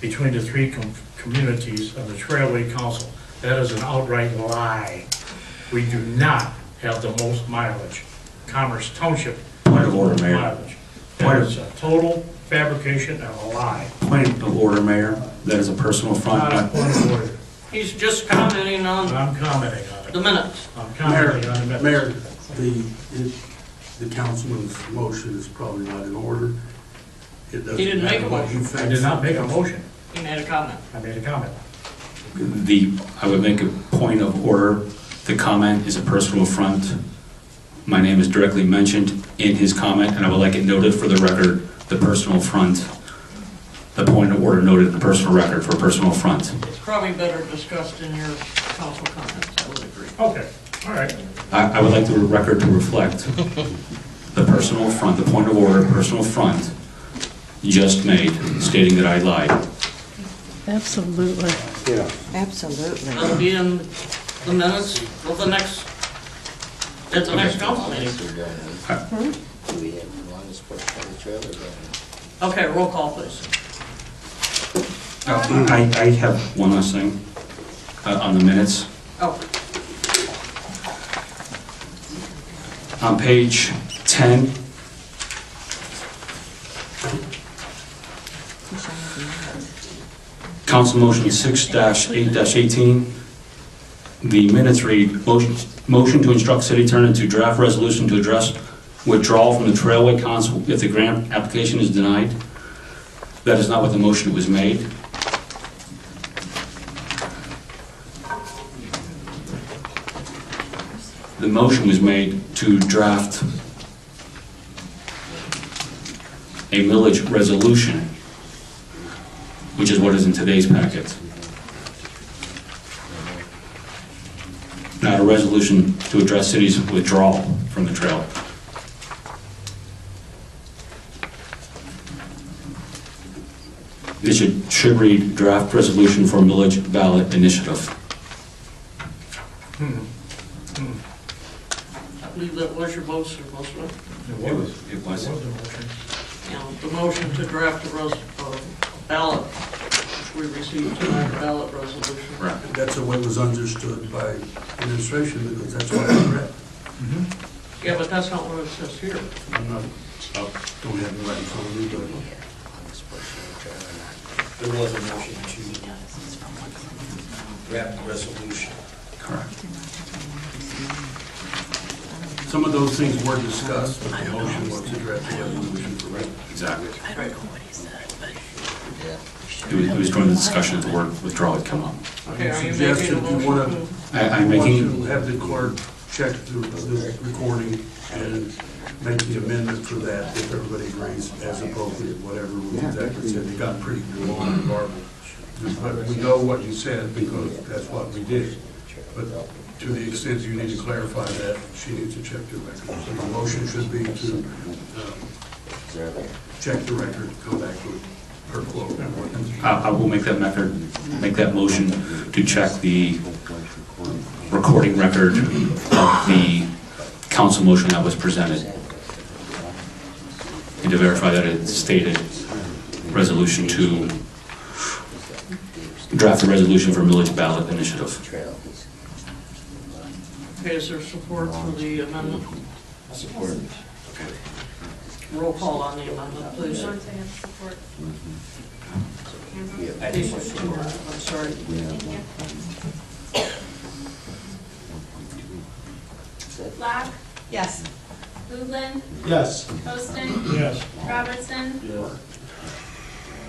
between the three communities of the Trailway Council. That is an outright lie. We do not have the most mileage. Commerce Township Point has of the order, most Mayor. mileage. That is a total fabrication and a lie. Point of order, Mayor, that is a personal Not a affront. point of order. He's just commenting on I'm commenting on the it. minutes. I'm commenting on the Mayor, minutes. the councilman's motion is probably not in order. It doesn't He didn't make a matter what you motion. think. I did not make a motion. He made a comment. I made a comment. I would make a point of order. The comment is a personal affront. My name is directly mentioned in his comment, and I would like it noted for the record, the personal affront. The point of order noted in the personal record for personal affront. It's probably better discussed in your council comments, I would agree. Okay, all right. I would like the record to reflect the personal affront, the point of order, personal affront just made, stating that I lied. Absolutely. Yeah. Absolutely. That'll be in the minutes of the next, at the next council meeting. Okay, roll call, please. I have one last thing on the minutes. Oh, On page 10, Council Motion 6-8-18, the minutes read, motion to instruct city attorney to draft resolution to address withdrawal from the Trailway Council if the grant application is denied. That is not what the motion was made. The motion was made to draft a millage resolution, which is what is in today's packet. Not a resolution to address city's withdrawal from the trail. It should read draft resolution for millage ballot initiative. I believe that was your motion, wasn't it? It was. It was. It was a motion. Yeah, the motion to draft a ballot, which we received tonight, ballot resolution. Right. That's the way it was understood by administration, because that's what I read. Yeah, but that's not what it says here. I'm not, don't have it right in front of me, but There was a motion to draft the resolution. Correct. some of those things were discussed, but the motion was to draft the resolution for rec. Exactly. I don't know what he said, but. It was during the discussion that the word withdrawal had come up. Okay, are you Suggest making a if you motion wanna- to? I'm Want making, to have the clerk check the recording and make the amendment for that, if everybody agrees as appropriate, whatever was exactly said. It got pretty long and garbled. But we know what you said because that's what we did. But to the extent you need to clarify that, she needs to check the record. So the motion should be to check the record, come back with her quote. I will make that motion to check the recording record of the council motion that was presented, and to verify that it stated resolution to draft a resolution for millage ballot initiative. Okay, is there support for the amendment? Support. Roll call on the amendment, please. I did support. I'm sorry. Locke, Yes. Lublin, Yes. Poston, Yes. Robertson,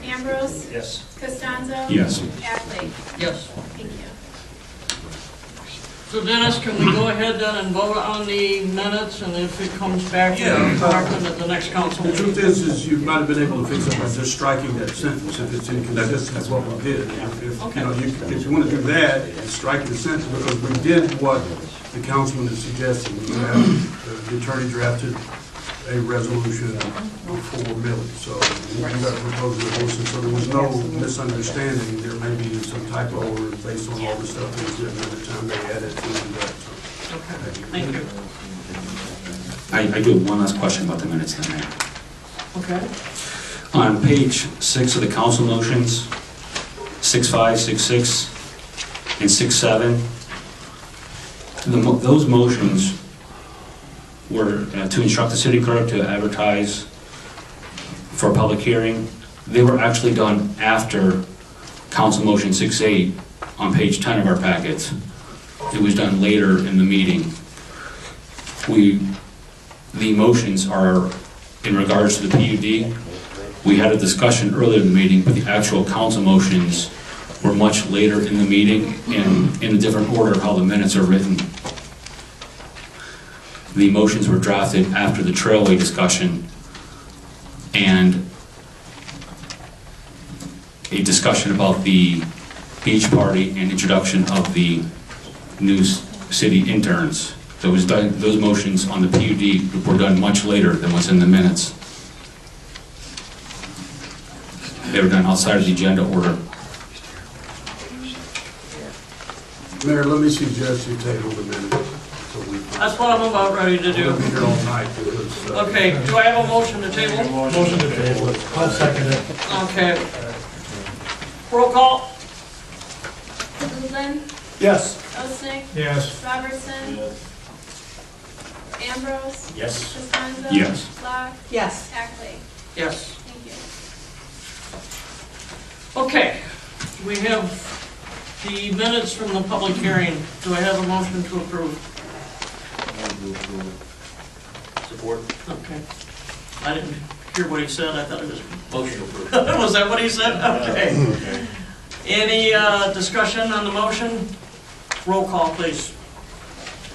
Ambrose, Yes. Costanzo. Yes. Ackley. Yes. Thank you. So Dennis, can we go ahead then and vote on the minutes, and if it comes back, we'll talk at the next council The meeting? truth is you might have been able to fix it by just striking that sentence if it's inconsistent with what we did. If you want to do that, strike the sentence, because we did what the councilman is suggesting. The attorney drafted a resolution for millage, so we got a proposed resolution, so there was no misunderstanding. There may be some typo or based on all the stuff that was written at the time they added to that. Okay, thank you. I do have one last question about the minutes then, Mayor. Okay. On page 6 of the council motions, 6.5, 6.6, and 6.7, those motions were to instruct the city clerk to advertise for a public hearing, they were actually done after Council Motion 6A on page 10 of our packets. It was done later in the meeting. The motions are in regards to the PUD. We had a discussion earlier in the meeting, but the actual council motions were much later in the meeting and in a different order of how the minutes are written. The motions were drafted after the trailway discussion and a discussion about the beach party and introduction of the new city interns. Those motions on the PUD were done much later than what's in the minutes. They were done outside of the agenda order. Mayor, let me suggest you table the minutes. That's what I'm about ready to do. We'll be here all night because... Okay, do I have a motion to table? Motion to table. I'll second it. Okay. Roll call? Lublin, Yes. Osnick, Yes. Robertson, Ambrose, Yes. Costanzo. Yes. Flock, Yes. Ackley. Yes. Thank you. Okay, we have the minutes from the public hearing. Do I have a motion to approve? Support. Okay. I didn't hear what he said. I thought it was... Motion approved. Was that what he said? Okay. Any discussion on the motion? Roll call, please.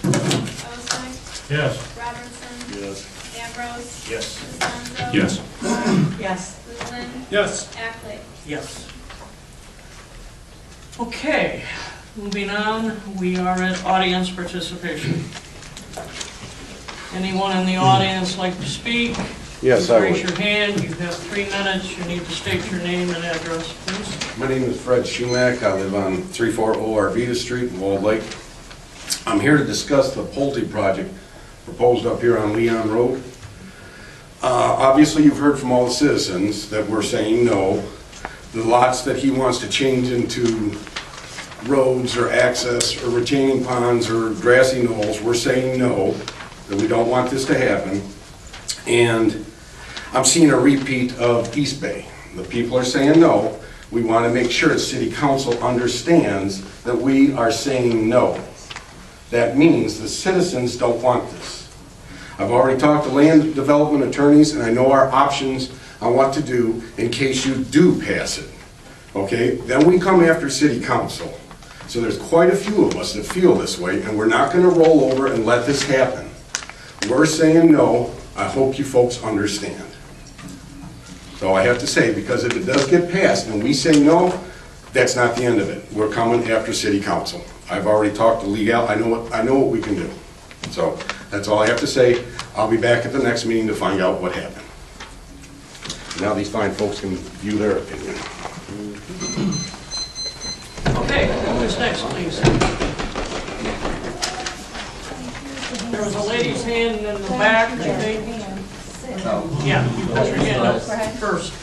Osnick, Yes. Robertson, Yes. Ambrose, Yes. Costanzo. Yes. Flock, Yes. Lublin, Yes. Ackley. Yes. Okay, moving on, we are at audience participation. Anyone in the audience like to speak? Yes, I Raise would. your hand, you have 3 minutes, you need to state your name and address, please. My name is Fred Schumack. I live on 340 Arvita Street in Walled Lake. I'm here to discuss the Pulte project proposed up here on Leon Road. Obviously, you've heard from all the citizens that we're saying no. The lots that he wants to change into roads or access or retaining ponds or grassy knolls, we're saying no, that we don't want this to happen. And I'm seeing a repeat of East Bay. The people are saying no. We want to make sure City Council understands that we are saying no. That means the citizens don't want this. I've already talked to land development attorneys and I know our options on what to do in case you do pass it. Okay? Then we come after City Council. So there's quite a few of us that feel this way and we're not going to roll over and let this happen. We're saying no. I hope you folks understand. So I have to say, because if it does get passed and we say no, that's not the end of it. We're coming after City Council. I've already talked to legal. I know what we can do. So that's all I have to say. I'll be back at the next meeting to find out what happened. Now these fine folks can view their opinion. Okay, who's next, please? There was a lady's hand in the back, I think. Yeah, you put your hand up first.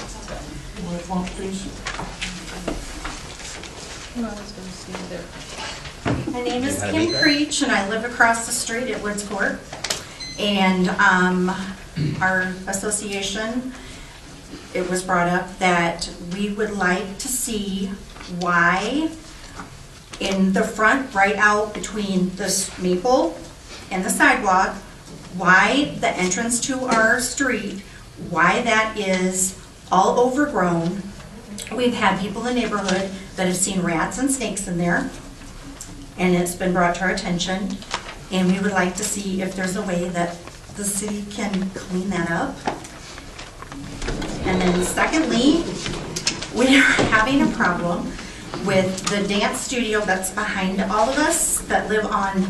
You want to come up, please? My name is Kim Creech, and I live across the street at Woods Court. And our association, it was brought up that we would like to see why in the front, right out between this maple and the sidewalk, why the entrance to our street, why that is all overgrown. We've had people in the neighborhood that have seen rats and snakes in there, and it's been brought to our attention, and we would like to see if there's a way that the city can clean that up. And then secondly, we are having a problem with the dance studio that's behind all of us that live on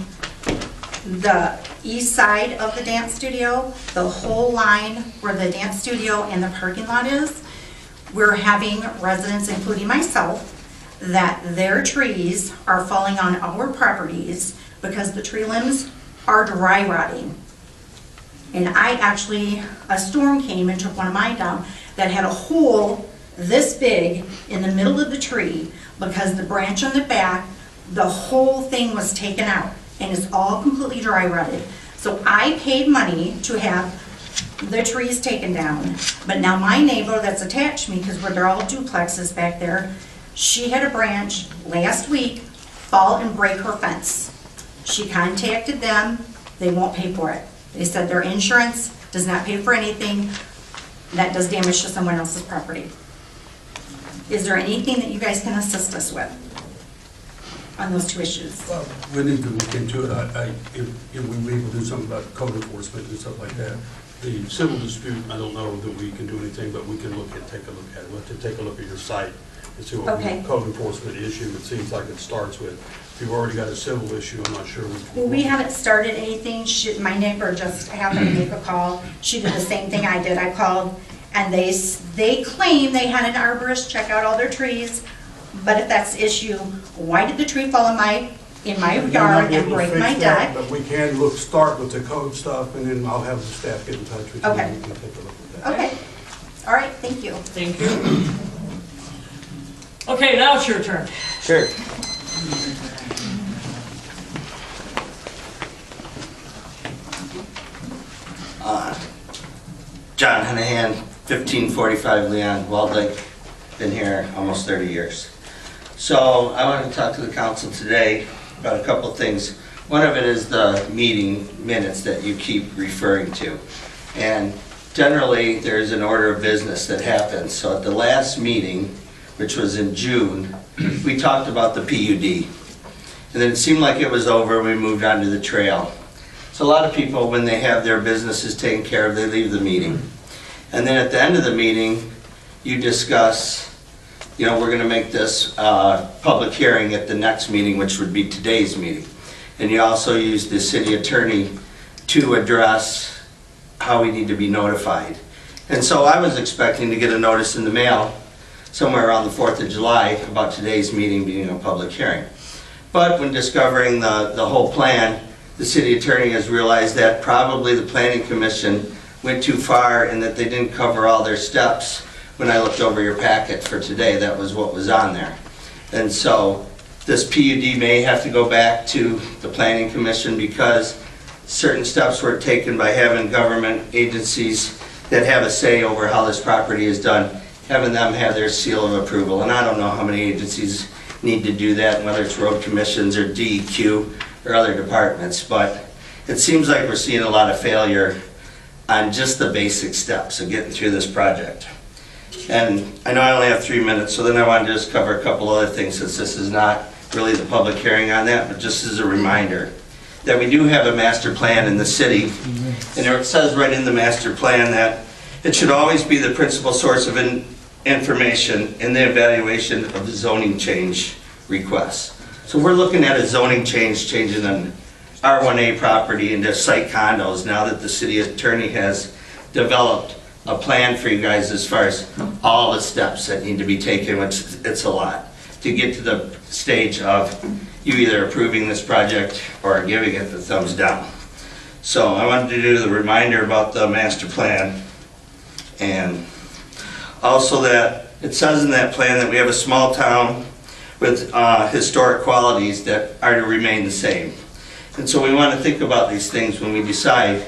the east side of the dance studio, the whole line where the dance studio and the parking lot is. We're having residents, including myself, that their trees are falling on our properties because the tree limbs are dry rotting. And a storm came and took one of mine down that had a hole this big in the middle of the tree because the branch on the back, the whole thing was taken out and it's all completely dry rotted. So I paid money to have the trees taken down. But now my neighbor that's attached to me, because they're all duplexes back there, she had a branch last week fall and break her fence. She contacted them, they won't pay for it. They said their insurance does not pay for anything that does damage to someone else's property. Is there anything that you guys can assist us with on those two issues? Well, we need to look into it. If we were able to do something about code enforcement and stuff like that. The civil dispute, I don't know that we can do anything, but we can take a look at it. We'll have to take a look at your site and see what code enforcement issue. It seems like it starts with. If you've already got a civil issue, I'm not sure. Well, we haven't started anything. My neighbor just happened to make a call. She did the same thing I did. I called, and they claim they had an arborist check out all their trees. But if that's the issue, why did the tree fall in my yard and break my deck? But we can start with the code stuff, and then I'll have the staff get in touch with you. Okay. And we can take a look at that. Okay. All right, thank you. Thank you. Okay, now it's your turn. Sure. John Henahan, 1545 Leon, Walled Lake. Been here almost 30 years. So I want to talk to the council today about a couple of things. One of it is the meeting minutes that you keep referring to. And generally, there's an order of business that happens. So at the last meeting, which was in June, we talked about the PUD. And then it seemed like it was over, and we moved on to the trail. So a lot of people, when they have their businesses taken care of, they leave the meeting. And then at the end of the meeting, you discuss, we're going to make this public hearing at the next meeting, which would be today's meeting. And you also use the city attorney to address how we need to be notified. And so I was expecting to get a notice in the mail somewhere around the 4th of July about today's meeting being a public hearing. But when discovering the whole plan, the city attorney has realized that probably the planning commission went too far and that they didn't cover all their steps. When I looked over your packet for today, that was what was on there. And so this PUD may have to go back to the planning commission because certain steps were taken by having government agencies that have a say over how this property is done, having them have their seal of approval. And I don't know how many agencies need to do that, whether it's road commissions or DEQ or other departments, but it seems like we're seeing a lot of failure on just the basic steps of getting through this project. And I know I only have 3 minutes, so then I want to just cover a couple other things since this is not really the public hearing on that, but just as a reminder that we do have a master plan in the city, and it says right in the master plan that it should always be the principal source of information in the evaluation of the zoning change requests. So we're looking at a zoning change, changing an R1A property into site condos now that the city attorney has developed a plan for you guys as far as all the steps that need to be taken, which it's a lot, to get to the stage of you either approving this project or giving it the thumbs down. So I wanted to do the reminder about the master plan, and also that it says in that plan that we have a small town with historic qualities that are to remain the same. And so we want to think about these things when we decide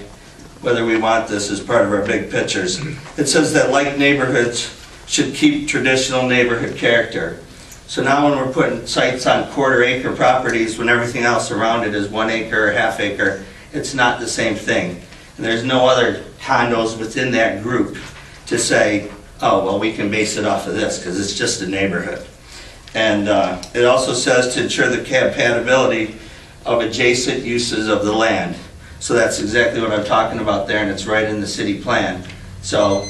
whether we want this as part of our big pictures. It says that like neighborhoods should keep traditional neighborhood character. So now when we're putting sites on quarter-acre properties, when everything else around it is 1 acre or half acre, it's not the same thing. And there's no other condos within that group to say, oh, well, we can base it off of this because it's just a neighborhood. And it also says to ensure the compatibility of adjacent uses of the land. So that's exactly what I'm talking about there, and it's right in the city plan. So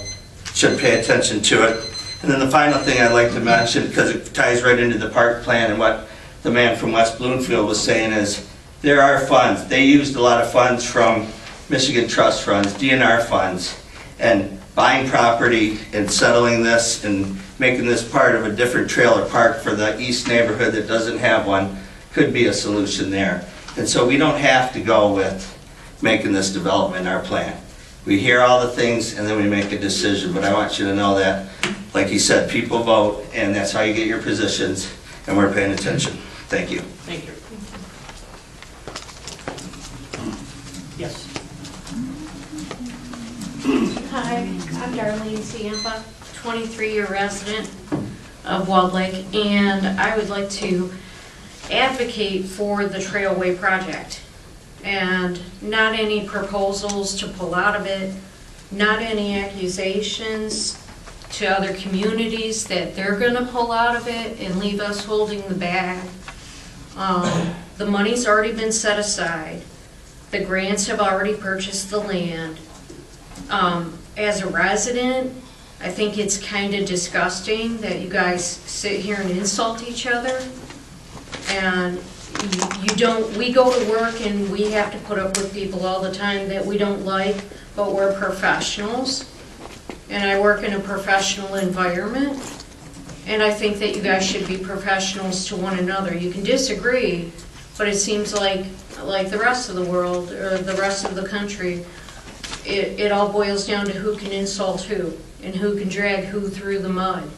should pay attention to it. And then the final thing I'd like to mention, because it ties right into the park plan and what the man from West Bloomfield was saying, is there are funds. They used a lot of funds from Michigan Trust funds, DNR funds, and buying property and settling this and making this part of a different trailer park for the east neighborhood that doesn't have one could be a solution there. And so we don't have to go with making this development our plan. We hear all the things and then we make a decision, but I want you to know that, like he said, people vote and that's how you get your positions, and we're paying attention. Thank you. Thank you. Yes. Hi, I'm Darlene Ciampa, 23-year resident of Walled Lake, and I would like to advocate for the Trailway project. And not any proposals to pull out of it, not any accusations to other communities that they're gonna pull out of it and leave us holding the bag. The money's already been set aside. The grants have already purchased the land. As a resident, I think it's kind of disgusting that you guys sit here and insult each other. And we go to work and we have to put up with people all the time that we don't like, but we're professionals. And I work in a professional environment. And I think that you guys should be professionals to one another. You can disagree, but it seems like the rest of the world or the rest of the country, it all boils down to who can insult who and who can drag who through the mud.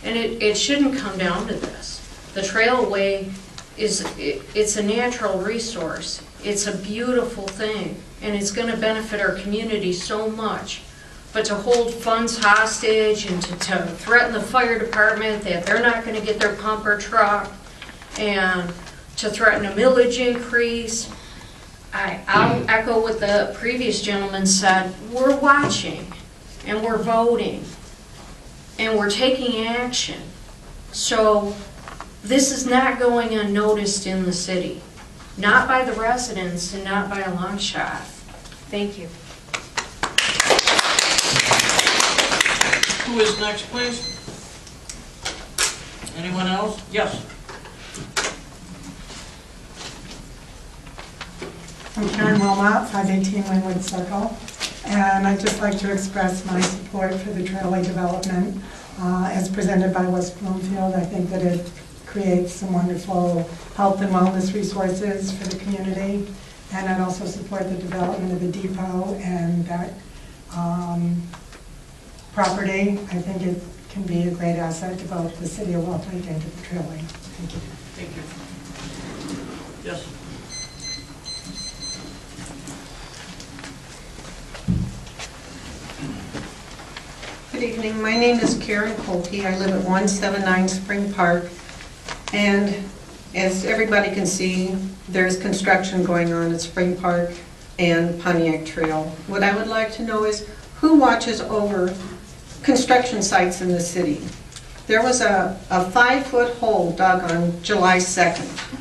And it shouldn't come down to this. The Trailway it's a natural resource. It's a beautiful thing, and it's going to benefit our community so much. But to hold funds hostage and to threaten the fire department that they're not going to get their pumper truck, and to threaten a millage increase, I'll echo what the previous gentleman said. We're watching, and we're voting, and we're taking action. So this is not going unnoticed in the city, not by the residents and not by a long shot. Thank you. Who is next, please? Anyone else? Yes. I'm Karen Wilmot, 518 Linwood Circle, and I'd just like to express my support for the Trailway development as presented by West Bloomfield. I think that it creates some wonderful health and wellness resources for the community, and I'd also support the development of the depot and that property. I think it can be a great asset to both the city of Walled Lake and to the Trailway. Thank you. Thank you. Yes. Good evening. My name is Karen Kolke. I live at 179 Spring Park. And as everybody can see, there's construction going on at Spring Park and Pontiac Trail. What I would like to know is who watches over construction sites in the city? There was a 5-foot hole dug on July 2nd.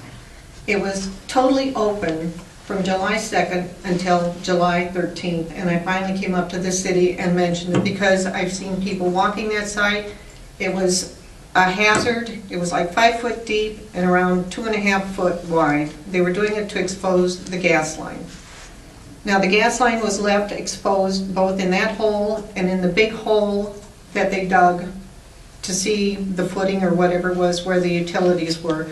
It was totally open from July 2nd until July 13th. And I finally came up to the city and mentioned it because I've seen people walking that site. It was a hazard. It was like 5 foot deep and around 2.5 foot wide. They were doing it to expose the gas line. Now the gas line was left exposed both in that hole and in the big hole that they dug to see the footing or whatever it was where the utilities were.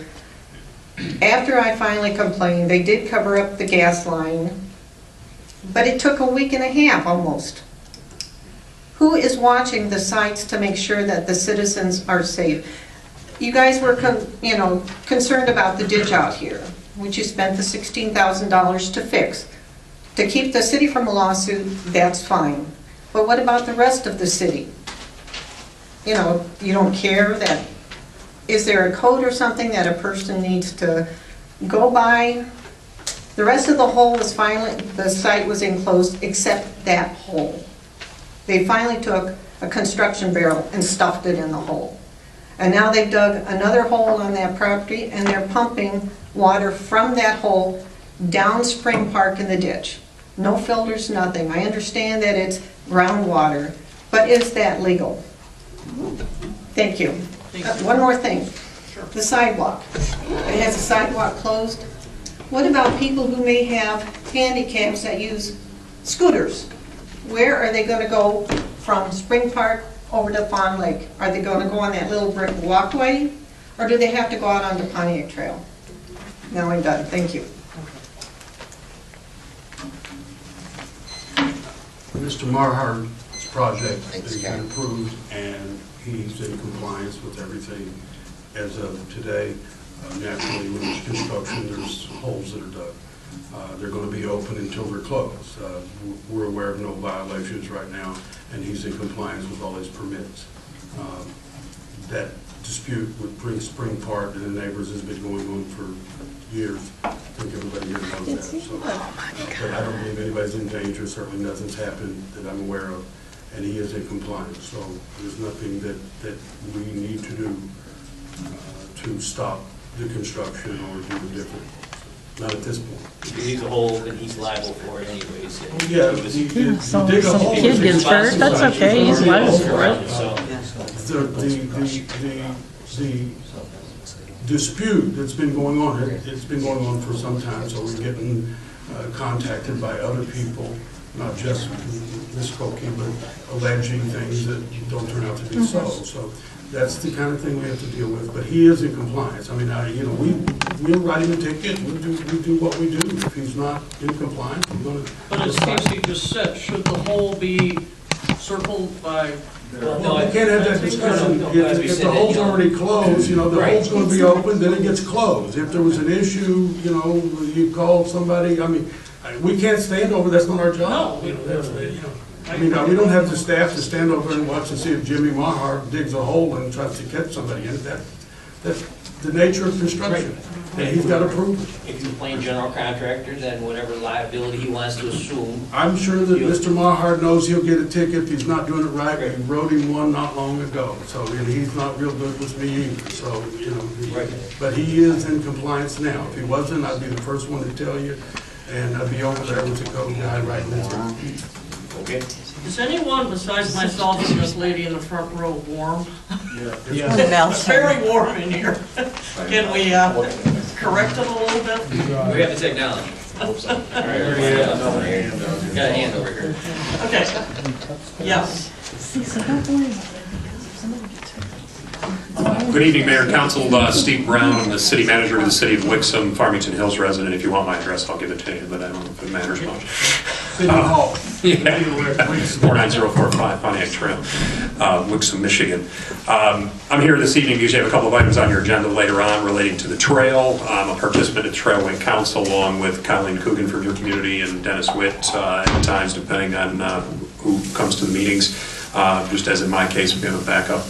After I finally complained, they did cover up the gas line, but it took a week and a half almost. Who is watching the sites to make sure that the citizens are safe? You guys were concerned about the ditch out here, which you spent the $16,000 to fix. To keep the city from a lawsuit, that's fine. But what about the rest of the city? You don't care that, is there a code or something that a person needs to go by? The rest of the hole was finally, the site was enclosed except that hole. They finally took a construction barrel and stuffed it in the hole. And now they've dug another hole on that property and they're pumping water from that hole down Spring Park in the ditch. No filters, nothing. I understand that it's groundwater, but is that legal? Thank you. One more thing. The sidewalk. It has a sidewalk closed. What about people who may have handicaps that use scooters? Where are they going to go from Spring Park over to Fawn Lake? Are they going to go on that little brick walkway? Or do they have to go out onto Pontiac Trail? Now I'm done. Thank you. Mr. Marhart's project has been approved and he's in compliance with everything as of today. Naturally, when there's construction, there's holes that are dug. They're going to be open until they're closed. We're aware of no violations right now, and he's in compliance with all his permits. That dispute with Spring Park and the neighbors has been going on for years. I think everybody here knows that. So, but I don't believe anybody's in danger. Certainly nothing's happened that I'm aware of, and he is in compliance. So there's nothing that we need to do to stop the construction or do the different. Not at this point. If he leaves a hole, then he's liable for it anyways. Yeah, So some kid gets hurt, that's okay, he's liable for it. The dispute that's been going on, it's been going on for some time, so we're getting contacted by other people, not just Ms. Skokie, but alleging things that don't turn out to be so. So that's the kind of thing we have to deal with, but he is in compliance. I mean, we'll write him a ticket, we do what we do. If he's not in compliance, we're going to... But as Casey just said, should the hole be circled by... Well, we can't have that discussion. If the hole's already closed, the hole's going to be open, then it gets closed. If there was an issue, you call somebody, I mean, we can't stand over, that's not our job. No. I mean, we don't have the staff to stand over and watch and see if Jimmy Maher digs a hole and tries to catch somebody in it. That's the nature of construction. And he's got to prove it. If he's a plain general contractor, then whatever liability he wants to assume. I'm sure that Mr. Maher knows he'll get a ticket if he's not doing it right. We wrote him one not long ago. So he's not real good with me either. So, but he is in compliance now. If he wasn't, I'd be the first one to tell you. And I'd be over there with the code guy writing this down. Okay. Is anyone besides myself and this lady in the front row warm? Yeah. It's very warm in here. Can we correct it a little bit? We have the technology. Got a hand over here. Okay. Yes. Good evening, Mayor and Council. Steve Brown, I'm the city manager of the city of Wixom, Farmington Hills resident. If you want my address, I'll give it to you, but I don't know if it matters much. 49045 Pontiac Trail, Wixom, Michigan. I'm here this evening because you have a couple of items on your agenda later on relating to the trail. I'm a participant in the Trailway Council along with Colleen Coogan from your community and Dennis Witt at times, depending on who comes to the meetings. Just as in my case, we have a backup.